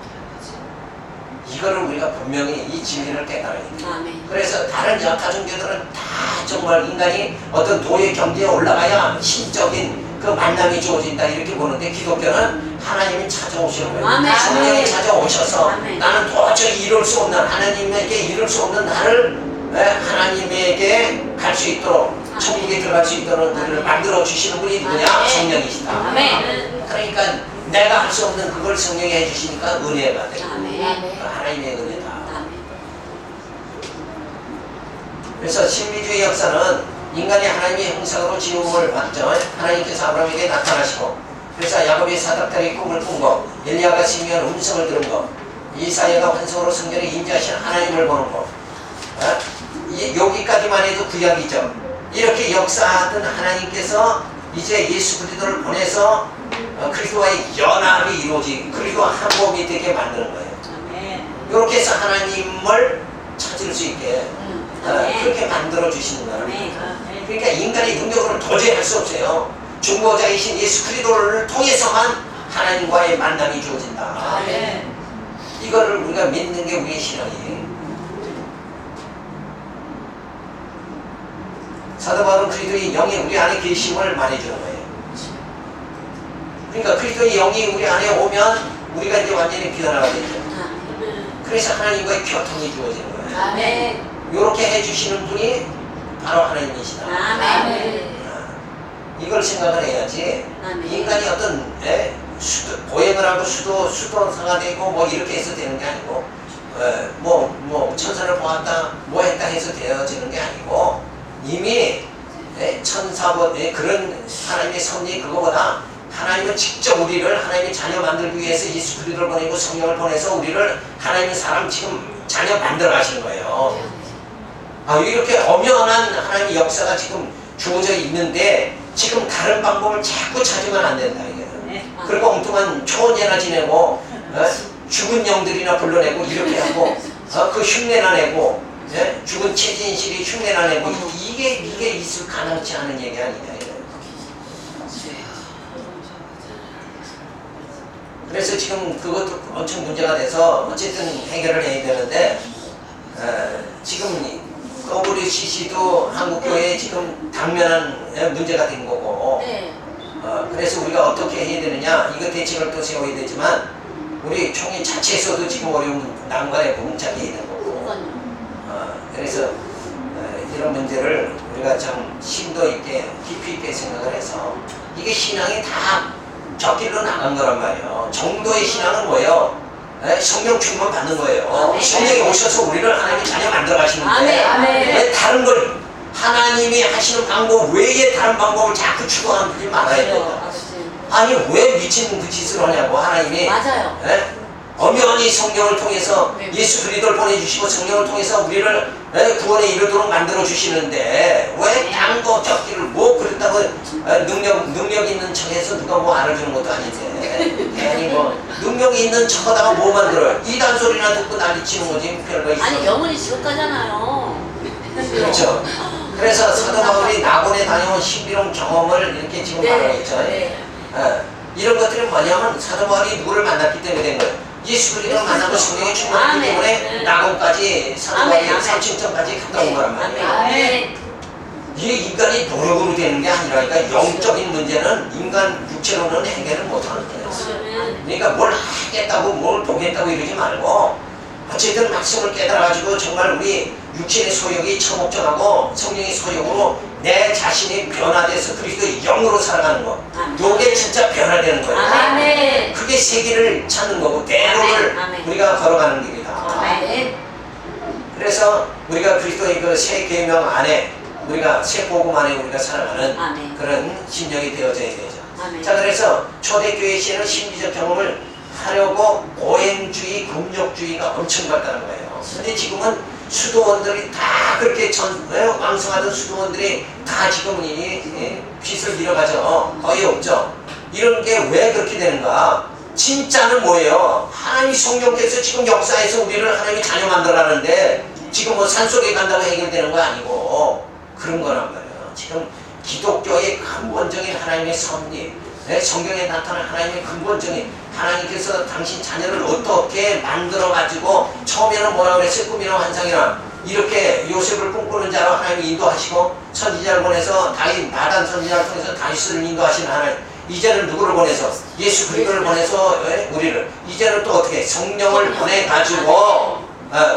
이거를 우리가 분명히 이 진리를 깨달아야 돼. 아멘. 그래서 다른 역사 종교들은 다 정말 인간이 어떤 도의 경지에 올라가야 신적인 그 만남이 주어진다 이렇게 보는데 기독교는 하나님이 찾아오시는 거예요. 아멘. 성령이 찾아오셔서 아멘. 나는 도저히 이룰 수 없는 하나님에게 이룰 수 없는 나를 하나님에게 갈 수 있도록 천국에 들어갈 수 있도록 그를 만들어 주시는 분이 누구냐? 아멘. 성령이시다. 아멘. 그러니까 내가 할 수 없는 그걸 성령이 해주시니까 은혜가 되고 아멘. 하나님의 은혜다. 아멘. 그래서 신비주의 역사는 인간이 하나님의 형상으로 지음을 받죠. 하나님께서 아브라함에게 나타나시고, 그래서 야곱이 사닥다리 꿈을 꾼 거, 엘리야가 신비한 음성을 들은 거, 이사야가 환상으로 성전에 임재하신 하나님을 보는 거, 여기까지만 해도 구약이죠. 이렇게 역사하던 하나님께서 이제 예수 그리스도를 보내서 그리스도와의 연합이 이루어지고 그리스도와 한 몸이 되게 만드는 거예요. 이렇게 해서 하나님을 찾을 수 있게 그렇게 만들어 주시는 거예요. 그러니까 인간의 능력으로는 도저히 할 수 없어요. 중보자이신 예수 그리스도를 통해서만 하나님과의 만남이 주어진다. 이거를 우리가 믿는 게 우리의 신앙이에요. 사도 바울은 그리스도의 영이 우리 안에 계심을 말해주는 거예요. 그러니까 그리스도의 영이 우리 안에 오면 우리가 이제 완전히 변화가 되죠. 그래서 하나님과의 교통이 주어지는 거예요. 아멘. 이렇게 해주시는 분이 바로 하나님이시다. 아멘. 이걸 생각을 해야지. 아멘. 인간이 어떤 보행을 하고 수도사가 되고 뭐 이렇게 해서 되는 게 아니고 뭐 천사를 보았다 뭐 했다 해서 되어지는 게 아니고 이미 천사보 그런 하나님의 섭리 그거보다 하나님은 직접 우리를 하나님의 자녀 만들기 위해서 예수 그리스도를 보내고 성령을 보내서 우리를 하나님의 사람 지금 자녀 만들어 가시는 거예요. 이렇게 엄연한 하나님의 역사가 지금 주어져 있는데 지금 다른 방법을 자꾸 찾으면 안 된다 이게. 그리고 엉뚱한 초혼예나 지내고 죽은 영들이나 불러내고 이렇게 하고 그 흉내나 내고 죽은 최진실이 흉내나 내고 이게 있을 가능치 않은 얘기 아니냐. 그래서 지금 그것도 엄청 문제가 돼서 어쨌든 해결을 해야 되는데 지금 WCC도 한국교회에 지금 당면한 문제가 된 거고 그래서 우리가 어떻게 해야 되느냐 이거 대책을 또 세워야 되지만 우리 총회 자체에서도 지금 어려운 난관에 봉착이 있는 거고 그래서 이런 문제를 우리가 참 심도 있게 깊이 있게 생각을 해서 이게 신앙이 다 저길로 나간 거란 말이에요. 정도의 신앙은 뭐예요? 성령 충만 받는 거예요. 성령이 오셔서 우리를 하나님의 자녀 만들어 가시는데 다른 걸 하나님이 하시는 방법 외에 다른 방법을 자꾸 추구하지 말아야 돼요. 아니 왜 미친 그 짓을 하냐고 하나님이. 맞아요. 엄연히 성령을 통해서 예수 그리스도를 보내주시고 성령을 통해서 우리를 구원에 이르도록 만들어 주시는데 왜 다른 거 적기를 뭐 그랬다고 능력 있는 척해서 누가 뭐 알아주는 것도 아닌데 아니 뭐 능력이 있는 척하다가 뭐 만들어요? 이단 소리나 듣고 난리치는 거지 별거 있어. 아니 영원히 지옥 가잖아요. 그렇죠. 그래서 사도 바울이 낙원에 다녀온 신비로운 경험을 이렇게 지금 말하고 있죠. 이런 것들은 뭐냐면 사도 바울이 누구를 만났기 때문에 된 거예요. 예수 그리스도를 만나고 성령이 충만했기 때문에 낙원까지 사도 바울이 3층까지 갔다 온 거란 말이에요. 이게 인간이 노력으로 되는 게 아니라니까 영적인 문제는 인간 육체로는 해결을 못하는 거예요. 그러니까 뭘 하겠다고 뭘 보겠다고 이러지 말고 어쨌든 말씀을 깨달아가지고 정말 우리 육신의 소욕이 처목적하고 성령의 소욕으로 내 자신이 변화돼서 그리스도의 영으로 살아가는 거. 요게 진짜 변화되는 거예요. 아멘. 그게 세계를 찾는 거고 대로를 우리가 걸어가는 길이다. 아멘. 그래서 우리가 그리스도의 그 새 계명 안에 우리가 새 복음 안에 우리가 살아가는 그런 심령이 되어져야 되죠. 자 그래서 초대교회 시에는 심리적 경험을 하려고 보행주의, 금욕주의가 엄청 발달한 거예요. 근데 지금은 수도원들이 다 그렇게 왕성하던 수도원들이 다 지금은 빚을 잃어가죠. 거의 없죠. 이런 게 왜 그렇게 되는가? 진짜는 뭐예요? 하나님이 성령께서 지금 역사에서 우리를 하나님이 자녀 만들어가는데 지금 뭐 산속에 간다고 해결되는 거 아니고 그런 거란 말이에요. 지금 기독교의 근본적인 하나님의 섭리, 성경에 나타난 하나님의 근본적인 하나님께서 당신 자녀를 어떻게 만들어가지고 처음에는 뭐라 그랬어요? 꿈이나 환상이나 이렇게 요셉을 꿈꾸는 자로 하나님이 인도하시고 선지자를 보내서 나단 선지자를 통해서 다윗을 인도하시는 하나님. 이제는 누구를 보내서 예수 그리스도를 보내서 우리를 이제는 또 어떻게 성령을 보내가지고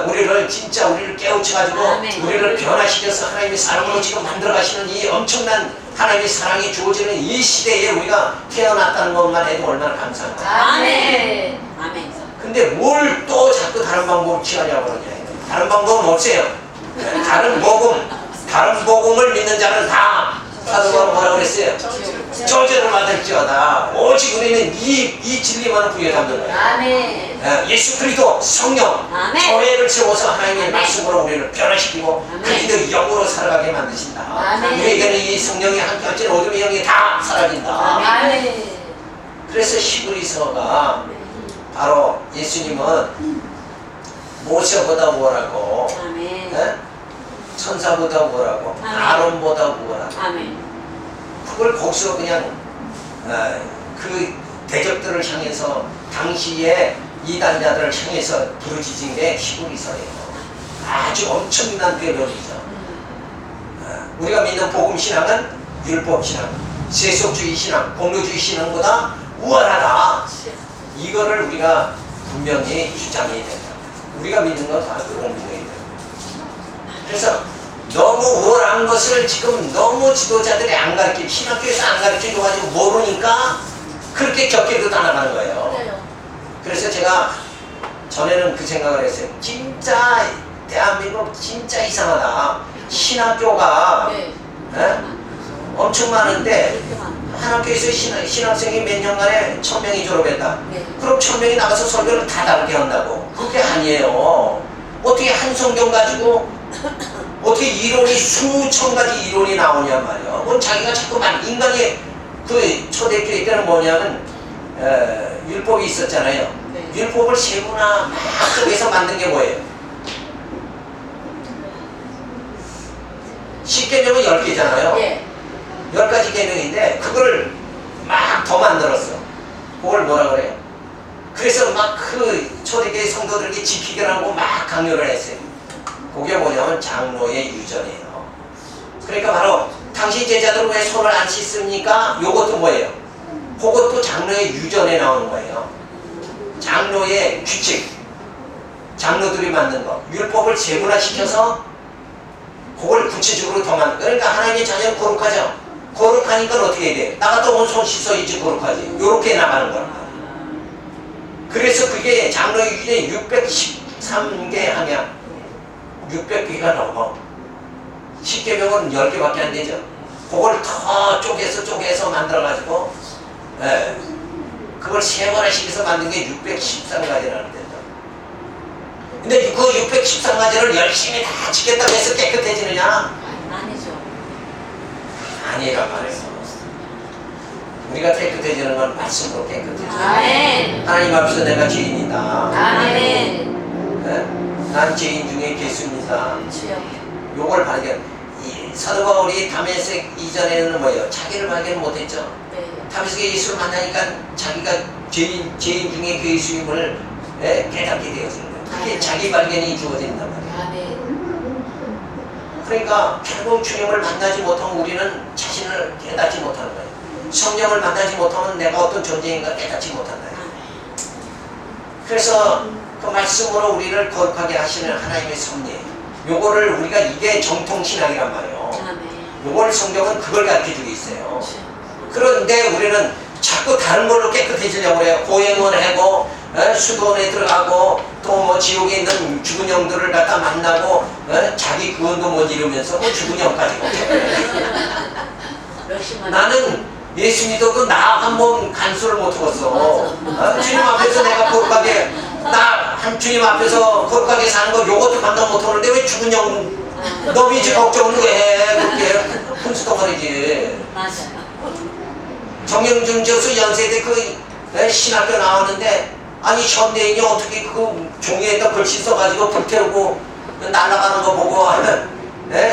우리를 진짜 우리를 깨우쳐가지고 우리를 변화시켜서 하나님의 사람으로 지금 만들어가시는 이 엄청난 하나님의 사랑이 주어지는 이 시대에 우리가 태어났다는 것만 해도 얼마나 감사한가. 아멘. 아멘. 근데 뭘 또 자꾸 다른 방법을 취하냐고 그러냐. 다른 방법은 없어요. 다른 복음을 믿는 자는 다 사도 바울은 뭐라고 그랬어요? 저주를 받을지어다. 오직 우리는 이 진리만을 부여잡는 거예요. 아멘. 예수 그리스도 성령 아멘. 교회를 세워서 하나님의 아멘. 말씀으로 우리를 변화시키고 아멘. 그리스도의 영으로 살아가게 만드신다. 아멘. 우리에게는 이 성령이 함께 할지는 어둠의 영이 다 사라진다. 아멘. 그래서 히브리서가 바로 예수님은 모세보다 우월하고 아멘. 천사보다 우월하고 아멘. 아론보다 우월하고 아멘. 그걸 거기서 그냥 그 대적들을 향해서 당시에 이단자들을 향해서 부르짖은 게 히브리서예요. 아주 엄청난 궤변이죠. 우리가 믿는 복음 신앙은 율법 신앙, 세속주의 신앙, 공로주의 신앙보다 우월하다. 이거를 우리가 분명히 주장해야 된다. 우리가 믿는 건 다 그런 믿어야 돼요. 그래서 너무 우월한 것을 지금 너무 지도자들이 안 가르치고 신학교에서 안 가르쳐줘가지고 모르니까 그렇게 격게도 따라가는 거예요. 그래서 제가 전에는 그 생각을 했어요. 진짜 대한민국 진짜 이상하다. 신학교가 엄청 많은데 한 학교에서 신학생이 몇 년간에 1000명이 졸업했다. 그럼 1000명이 나가서 설교를 다 다르게 한다고? 그게 아니에요. 어떻게 한 성경 가지고 어떻게 이론이 수천 가지 이론이 나오냐 말이야. 그건 자기가 자꾸만 인간이 그 초대교회 때는 뭐냐면 율법이 있었잖아요. 율법을 세분화 막 쪼개서 만든 게 뭐예요? 10계명은 10개잖아요. 10가지 계명인데 그걸 막 더 만들었어. 그걸 뭐라 그래요? 그래서 막 그 초대교회 성도들에게 지키게 하고 막 강요를 했어요. 그게 뭐냐면 장로의 유전이에요. 그러니까 바로 당신 제자들은 왜 손을 안 씻습니까? 요것도 뭐예요? 그것도 장로의 유전에 나오는 거예요. 장로의 규칙, 장로들이 만든 거, 율법을 세분화시켜서 그걸 구체적으로 더 만든. 그러니까 하나님의 자녀는 거룩하죠. 거룩하니까 어떻게 해야 돼? 나갔다 오면 손 씻어야지 거룩하지. 요렇게 나가는 거란 말이야. 그래서 그게 장로의 유전이 613개 하면 600개가 넘어. 10계명은 10개밖에 안 되죠. 그걸 더 쪼개서 만들어가지고 그걸 세분화시켜서 만든 게 613가지라는 데다. 근데 그 613가지를 열심히 다 지켰다고 해서 깨끗해지느냐? 아니죠. 아니란 말이에요. 우리가 깨끗해지는 건 말씀으로 깨끗해져요. 아멘. 하나님 앞에서 내가 죄인이다. 아멘. 난 죄인 중에 개수입니다. 주여. 요걸 발견. 이 사도 바울이 다메섹 이전에는 뭐예요? 자기를 발견 못했죠. 다메섹에 예수를 만나니까 자기가 죄인 중에 개수임을 깨닫게 되어지는 거예요. 그게 자기 발견이 주어진단 말이에요. 아멘. 그러니까 결국 주님을 만나지 못하면 우리는 자신을 깨닫지 못하는 거예요. 성령을 만나지 못하면 내가 어떤 존재인가 깨닫지 못한다. 그래서 그 말씀으로 우리를 거룩하게 하시는 하나님의 섭리, 요거를 우리가 이게 정통신앙이란 말이에요. 요걸 성경은 그걸 가르쳐주고 있어요. 그런데 우리는 자꾸 다른 걸로 깨끗해지려고 그래요. 고행을 하고 수도원에 들어가고 또 뭐 지옥에 있는 죽은 영들을 갖다 만나고 자기 구원도 못 이루면서 뭐 죽은 영까지 나는 예수 믿어도 나 한 번 간수를 못 하겠어. 주님 앞에서 내가 거룩하게 주님 앞에서 거룩하게 사는 거 요것도 감당 못 하는데 왜 죽은 영 너희 집 걱정을 왜 해? 그렇게 분수덩어리지. 맞아요. 정영준 교수 연세대 그 신학교 나왔는데 아니 현대인이 어떻게 그 종이에다 글씨 써가지고 불태우고 날아가는 거 보고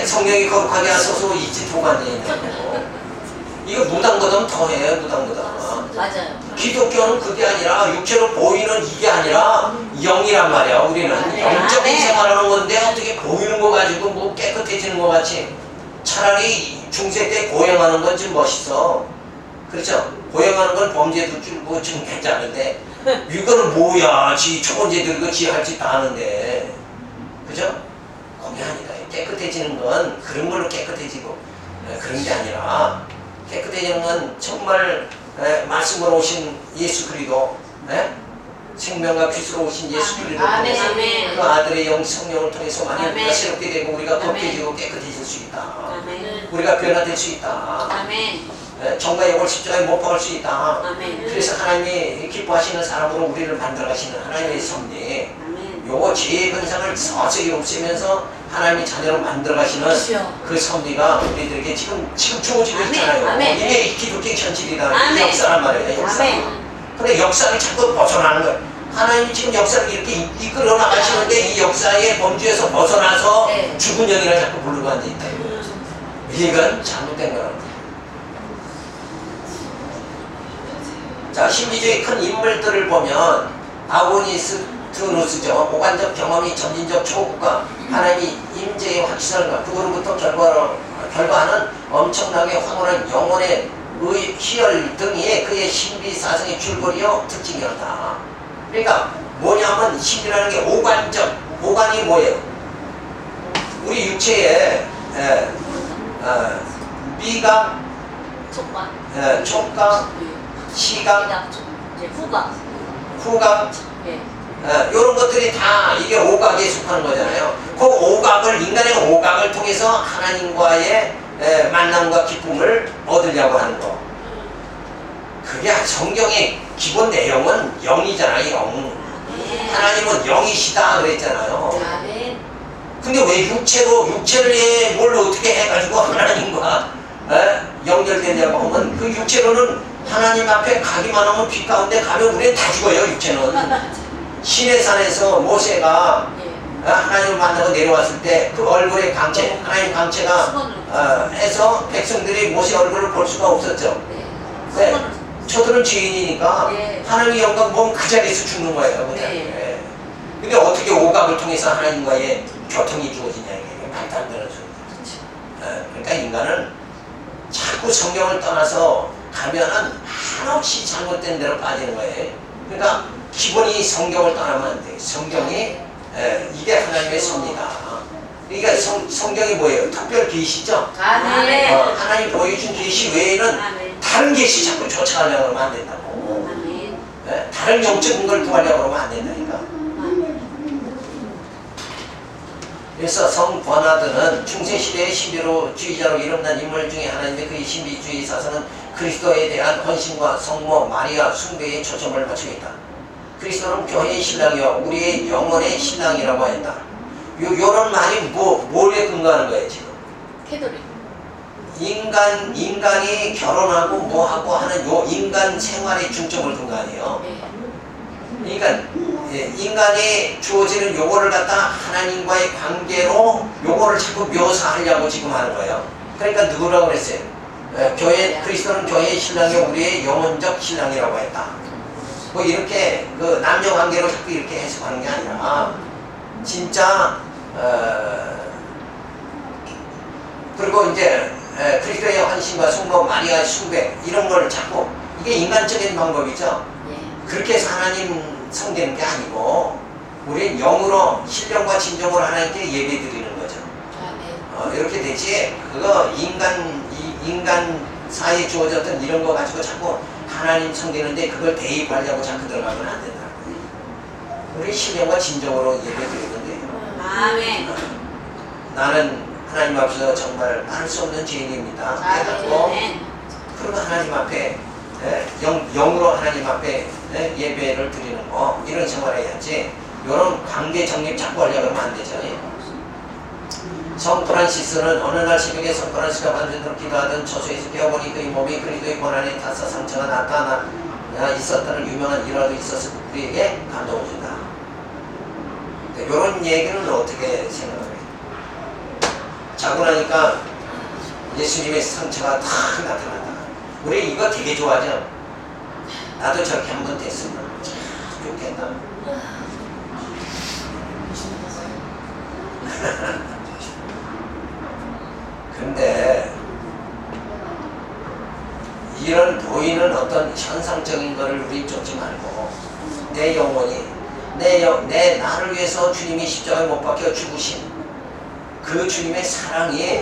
성령이 거룩하게 하소서 이 짓 하고 앉아있냐고. 이거 무당보다는 더해. 무당보다. 맞아요. 기독교는 그게 아니라 육체로 보이는 이게 아니라 영이란 말이야. 우리는 영적인 생활하는 건데 어떻게 보이는 거 가지고 뭐 깨끗해지는 거 같이. 차라리 중세 때 고행하는 건 좀 멋있어. 그렇죠? 고행하는 건 범죄도 줄고 좀 괜찮은데 이거는 뭐야? 지 초본제들 이거 지 할 짓 다 하는데. 그죠? 그게 아니다. 깨끗해지는 건 그런 걸로 깨끗해지고 그런 게 아니라 깨끗해지는 건 정말 말씀으로 오신 예수 그리스도, 생명과 귀수로 오신 예수 그리스도 아멘. 통해서 아멘. 그 아들의 영 성령을 통해서 많이 아멘. 우리가 새롭게 되고 우리가 아멘. 걷게지고 깨끗해질 수 있다. 아멘. 우리가 변화될 수 있다. 아멘. 정과 영을 십자가에 못 박을 수 있다. 아멘. 그래서 하나님이 기뻐하시는 사람으로 우리를 만들어가시는 하나님의 섭리, 아멘. 요거 죄의 근상을 서서히 없애면서 하나님의 자녀로 만들어가시는 그렇죠. 그 섭리가 우리들에게 지금 주어지고 아멘. 있잖아요. 아멘. 이게 기독교 현실이다. 아멘. 이 역사란 말이에요. 역사. 아멘. 근데 역사를 자꾸 벗어나는 거예요. 하나님이 지금 역사를 이렇게 이끌어 나가시는데 이 역사의 범주에서 벗어나서 네. 죽은 영이라 자꾸 부르고 앉아있다. 이건 잘못된 거라고. 자, 신비주의 큰 인물들을 보면 아고니스트누스죠. 오간적 경험이 점진적 초국과 하나님이 임재의 확실함과 그로부터 결과하는 엄청나게 황홀한 영혼의 희열 등이 그의 신비사성의 줄거리요 특징이었다. 그러니까 뭐냐면 신이라는 게 오간적, 오간이 뭐예요? 우리 육체에 미각, 촉각. 촉각, 시각, 후각. 후각, 예. 이런 것들이 다 이게 오각에 속하는 거잖아요. 그 오각을, 인간의 오각을 통해서 하나님과의 만남과 기쁨을 얻으려고 하는 거. 그게 성경의 기본 내용은 영이잖아요. 영. 하나님은 영이시다 그랬잖아요. 아멘. 근데 왜 육체를 뭘 어떻게 해가지고 하나님과 연결되냐고 하면 그 육체로는 하나님 앞에 가기만 하면 빛 가운데 가면 우리는 다 죽어요. 육체는. 신의 산에서 모세가 하나님을 만나고 내려왔을 때 그 얼굴의 광채, 하나님 광채가 해서 백성들이 모세 얼굴을 볼 수가 없었죠. 네. 저들은 죄인이니까 네. 하나님의 영광 보면 그 자리에서 죽는 거예요. 그냥. 네. 근데 어떻게 오각을 통해서 하나님과의 교통이 주어지냐 이게 말도 안 되는 소리죠. 그러니까 인간은 자꾸 성경을 떠나서 가면은 한없이 잘못된 데로 빠지는 거예요. 그러니까 기본이 성경을 떠나면 안 돼요. 성경이 이게 하나님의 섭리다. 그러니까 성경이 뭐예요? 특별 계시죠? 아멘. 하나님 보여준 계시 외에는 아멘. 다른 계시 자꾸 쫓아가려고 하면 안 된다고. 아멘. 다른 영적인 걸 구하려고 하면 안 된다니까. 그래서 성 버나드는 중세시대의 신비주의자로 이름난 인물 중에 하나인데 그의 신비주의 사상은 그리스도에 대한 헌신과 성모 마리아 숭배에 초점을 맞추고 있다. 그리스도는 교회의 신랑이요 우리의 영혼의 신랑이라고 했다. 요런 말이 뭐에 근거하는 거예요 지금? 캐도릭. 인간이 결혼하고 뭐하고 하는 요 인간 생활의 중점을 둔 거 아니에요? 그러니까 인간이 주어지는 요거를 갖다 하나님과의 관계로 요거를 자꾸 묘사하려고 지금 하는 거예요. 그러니까 누구라고 그랬어요? 그리스도는 교회의 신랑이요 우리의 영혼적 신랑이라고 했다. 뭐 이렇게 그 남녀 관계로 자꾸 이렇게 해석하는 게 아니라 진짜 그리고 이제 그리스도의 헌신과 성모 마리아의 숭배 이런 걸 자꾸 이게 인간적인 방법이죠. 그렇게 해서 하나님 성되는 게 아니고 우리는 영으로 신령과 진정으로 하나님께 예배 드리는 거죠. 이렇게 되지 그거 인간 사이에 주어졌던 이런 거 가지고 자꾸 하나님 성되는데 그걸 대입하려고 자꾸 들어가면 안 된다. 우리 신령과 진정으로 예배 드리는 거예요. 아멘. 나는 하나님 앞에서 정말 알 수 없는 죄인입니다. 깨닫고 그리고 하나님 앞에 영으로 하나님 앞에 예배를 드리는 거 이런 생활을 해야지 이런 관계 정립 자꾸 하려고 하면 안 되죠. 성 프란시스는 어느 날 새벽에 성 프란시스가 반드로 기도하던 저수에서 깨어보니 그의 몸이 그리스도의 고난에 타서 상처가 나타나 있었다는 유명한 일화도 있어서 우리에게 감동을 준다. 이런 얘기는 어떻게 생각해요? 자고 나니까 예수님의 상처가 다 나타난다. 우리 이거 되게 좋아하죠? 나도 저렇게 한번 됐으면 참 좋겠다. 근데 이런 보이는 어떤 현상적인 거를 우리 쫓지 말고 내 영혼이 내 나를 위해서 주님이 십자가에 못 박혀 죽으신 그 주님의 사랑이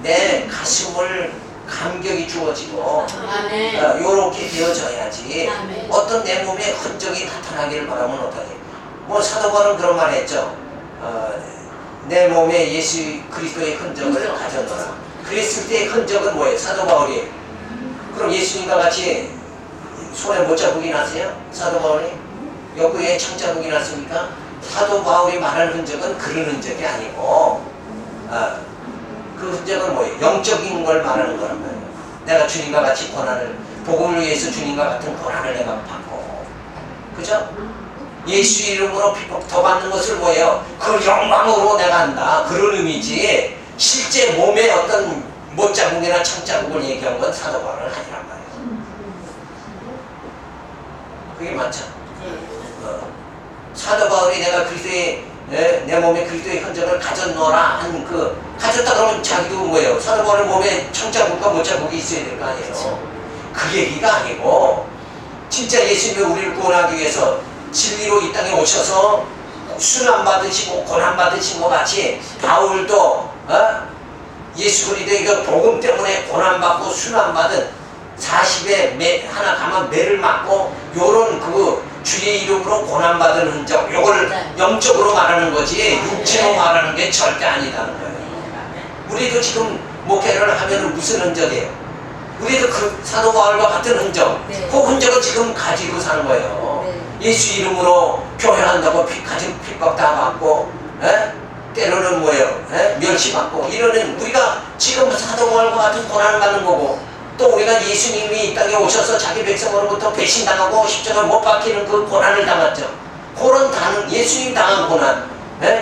내 가슴을 감격이 주어지고 아멘. 요렇게 되어져야지 아멘. 어떤 내 몸에 흔적이 나타나기를 바라면 어떠니? 뭐 사도 바울은 그런 말 했죠. 내 몸에 예수 그리스도의 흔적을 그렇죠. 가져놓으라. 그랬을 때의 흔적은 뭐예요? 사도 바울이 그럼 예수님과 같이 손에 못자국이 났어요? 사도 바울이? 여기에 청자국이 났습니까? 사도 바울이 말하는 흔적은 그런 흔적이 아니고 그 흔적은 뭐예요? 영적인 걸 말하는 거란 말이에요. 내가 주님과 같이 고난을 복음을 위해서 주님과 같은 고난을 내가 받고 그죠? 예수 이름으로 핍박 더 받는 것을 뭐예요? 그 영광으로 내가 한다 그런 의미지 실제 몸에 어떤 못자국이나 청자국을 얘기한 건 사도 바울은 아니란 말이에요. 그게 맞죠? 사도 바울이 내가 그리스도의 내 몸에 그리스도의 흔적을 가졌노라 한 그 가졌다 그러면 자기도 뭐예요? 사도 바울의 몸에 청자국과 못자국이 있어야 될 거 아니에요. 그 얘기가 아니고 진짜 예수님이 우리를 구원하기 위해서 진리로 이 땅에 오셔서 순환 받으시고 고난 받으신 것 같이 바울도 예수 그리스도의 그 복음 때문에 고난 받고 순환 받은 40에 하나 가만 매를 맞고 요런 그 주의 이름으로 고난받은 흔적 요걸 영적으로 말하는 거지 육체로 말하는 게 절대 아니다는 거예요. 우리도 지금 목회를 하면 무슨 흔적이에요? 우리도 그 사도 바울과 같은 흔적 그 흔적을 지금 가지고 사는 거예요. 예수 이름으로 교회한다고 가진 핍박 다 받고 때로는 뭐예요? 멸시받고 이러는 우리가 지금 사도 바울과 같은 고난을 받는 거고 또 우리가 예수님이 이 땅에 오셔서 자기 백성으로부터 배신당하고 십자가 못 박히는 그 고난을 당했죠. 그런 예수님 당한 고난,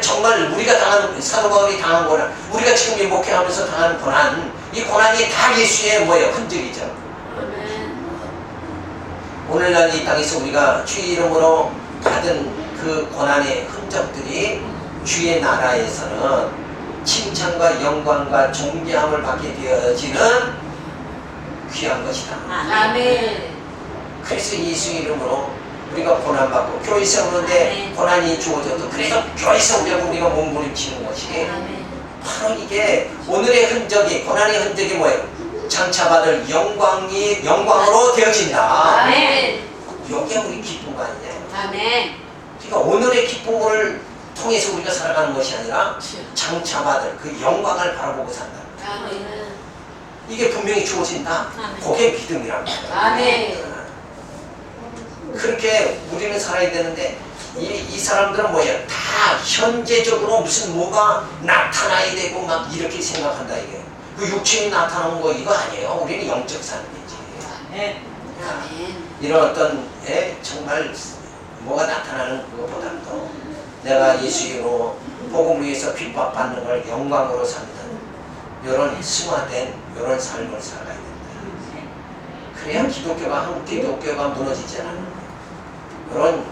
정말 우리가 당한 사도 바울이 당한 고난, 우리가 지금 이 목회하면서 당한 고난, 이 고난이 다 예수의 뭐예요? 흔적이죠. 오늘날 이 땅에서 우리가 주의 이름으로 받은 그 고난의 흔적들이 주의 나라에서는 칭찬과 영광과 존귀함을 받게 되어지는 귀한 것이다. 아멘. 그래서 예수 이름으로 우리가 고난받고 교회 세우는데 고난이 주어져도 그래서 교회 세우려고 우리가 몸부림치는 것이 바로 이게 오늘의 흔적이 고난의 흔적이 뭐예요? 장차받을 영광으로 되어진다. 아멘. 여기에 우리 기쁜 거 아니냐? 아멘. 그러니까 오늘의 기쁨을 통해서 우리가 살아가는 것이 아니라 장차받을 그 영광을 바라보고 산다. 아멘. 이게 분명히 주어진다. 그게 믿음이란 말이에요. 아멘. 그렇게 우리는 살아야 되는데 이 사람들은 뭐예요? 다 현재적으로 무슨 뭐가 나타나야 되고 막 이렇게 생각한다 이게. 그 육체이 나타나는 거 이거 아니에요. 우리는 영적 삶이지. 아멘. 이런 어떤 정말 뭐가 나타나는 그것보다도 내가 예수 이름으로 복음을 위해서 핍박받는 걸 영광으로 삼는 이런 승화된 이런 삶을 살아야 된다. 그래야 한국 기독교가 무너지지 않아요. 이런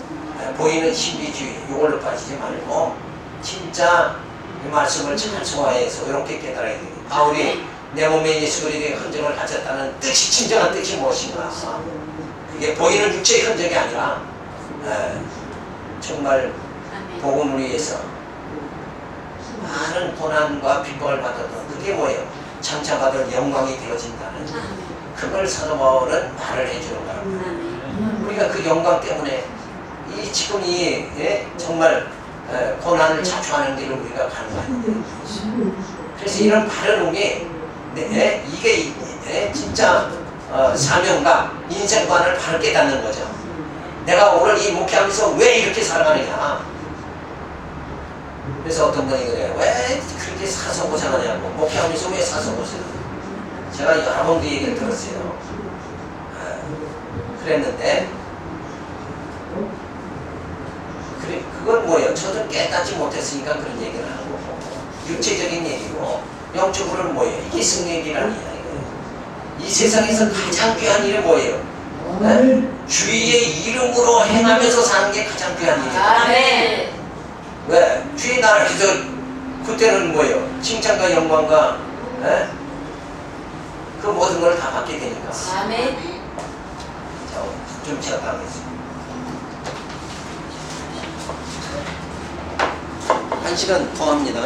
보이는 신비주의 이걸로 빠지지 말고 진짜 이 말씀을 잘 소화해서 이렇게 깨달아야 됩니다. 바울이 내 몸에 예수 그리스도의 흔적을 가졌다는 뜻이 진정한 뜻이 무엇인가? 그게 보이는 육체의 흔적이 아니라 정말 복음을 위해서 많은 고난과 핍박을 받았던 그게 뭐예요? 장차받을 영광이 되어진다는 그걸 사도 바울은 말을 해주는 거랍니다. 우리가 그 영광 때문에 지금 정말 고난을 자초하는 길을 우리가 가는 거 아니에요. 그래서 이런 바른 의미 이게 진짜 사명감, 인생관을 바로 깨닫는 거죠. 내가 오늘 이 목회하면서 왜 이렇게 살아가느냐. 그래서 어떤 분이 그래요. 왜 그렇게 사서고생하냐고. 목회하면서 왜 사서고생? 제가 여러 번 그 얘기를 들었어요. 그랬는데 그건 뭐예요? 저도 깨닫지 못했으니까 그런 얘기를 하는 거고 육체적인 얘기고 영적으로는 뭐예요? 이게 승리이라는 이야기예요. 이 세상에서 가장 귀한 일이 뭐예요? 주의 이름으로 행하면서 사는 게 가장 귀한 일이에요. 아멘. 왜? 주의 나라에서 그때는 뭐예요? 칭찬과 영광과 그 모든 걸 다 받게 되니까. 아멘. 자, 좀 쉬었다 하겠습니다. 1시간 더 합니다.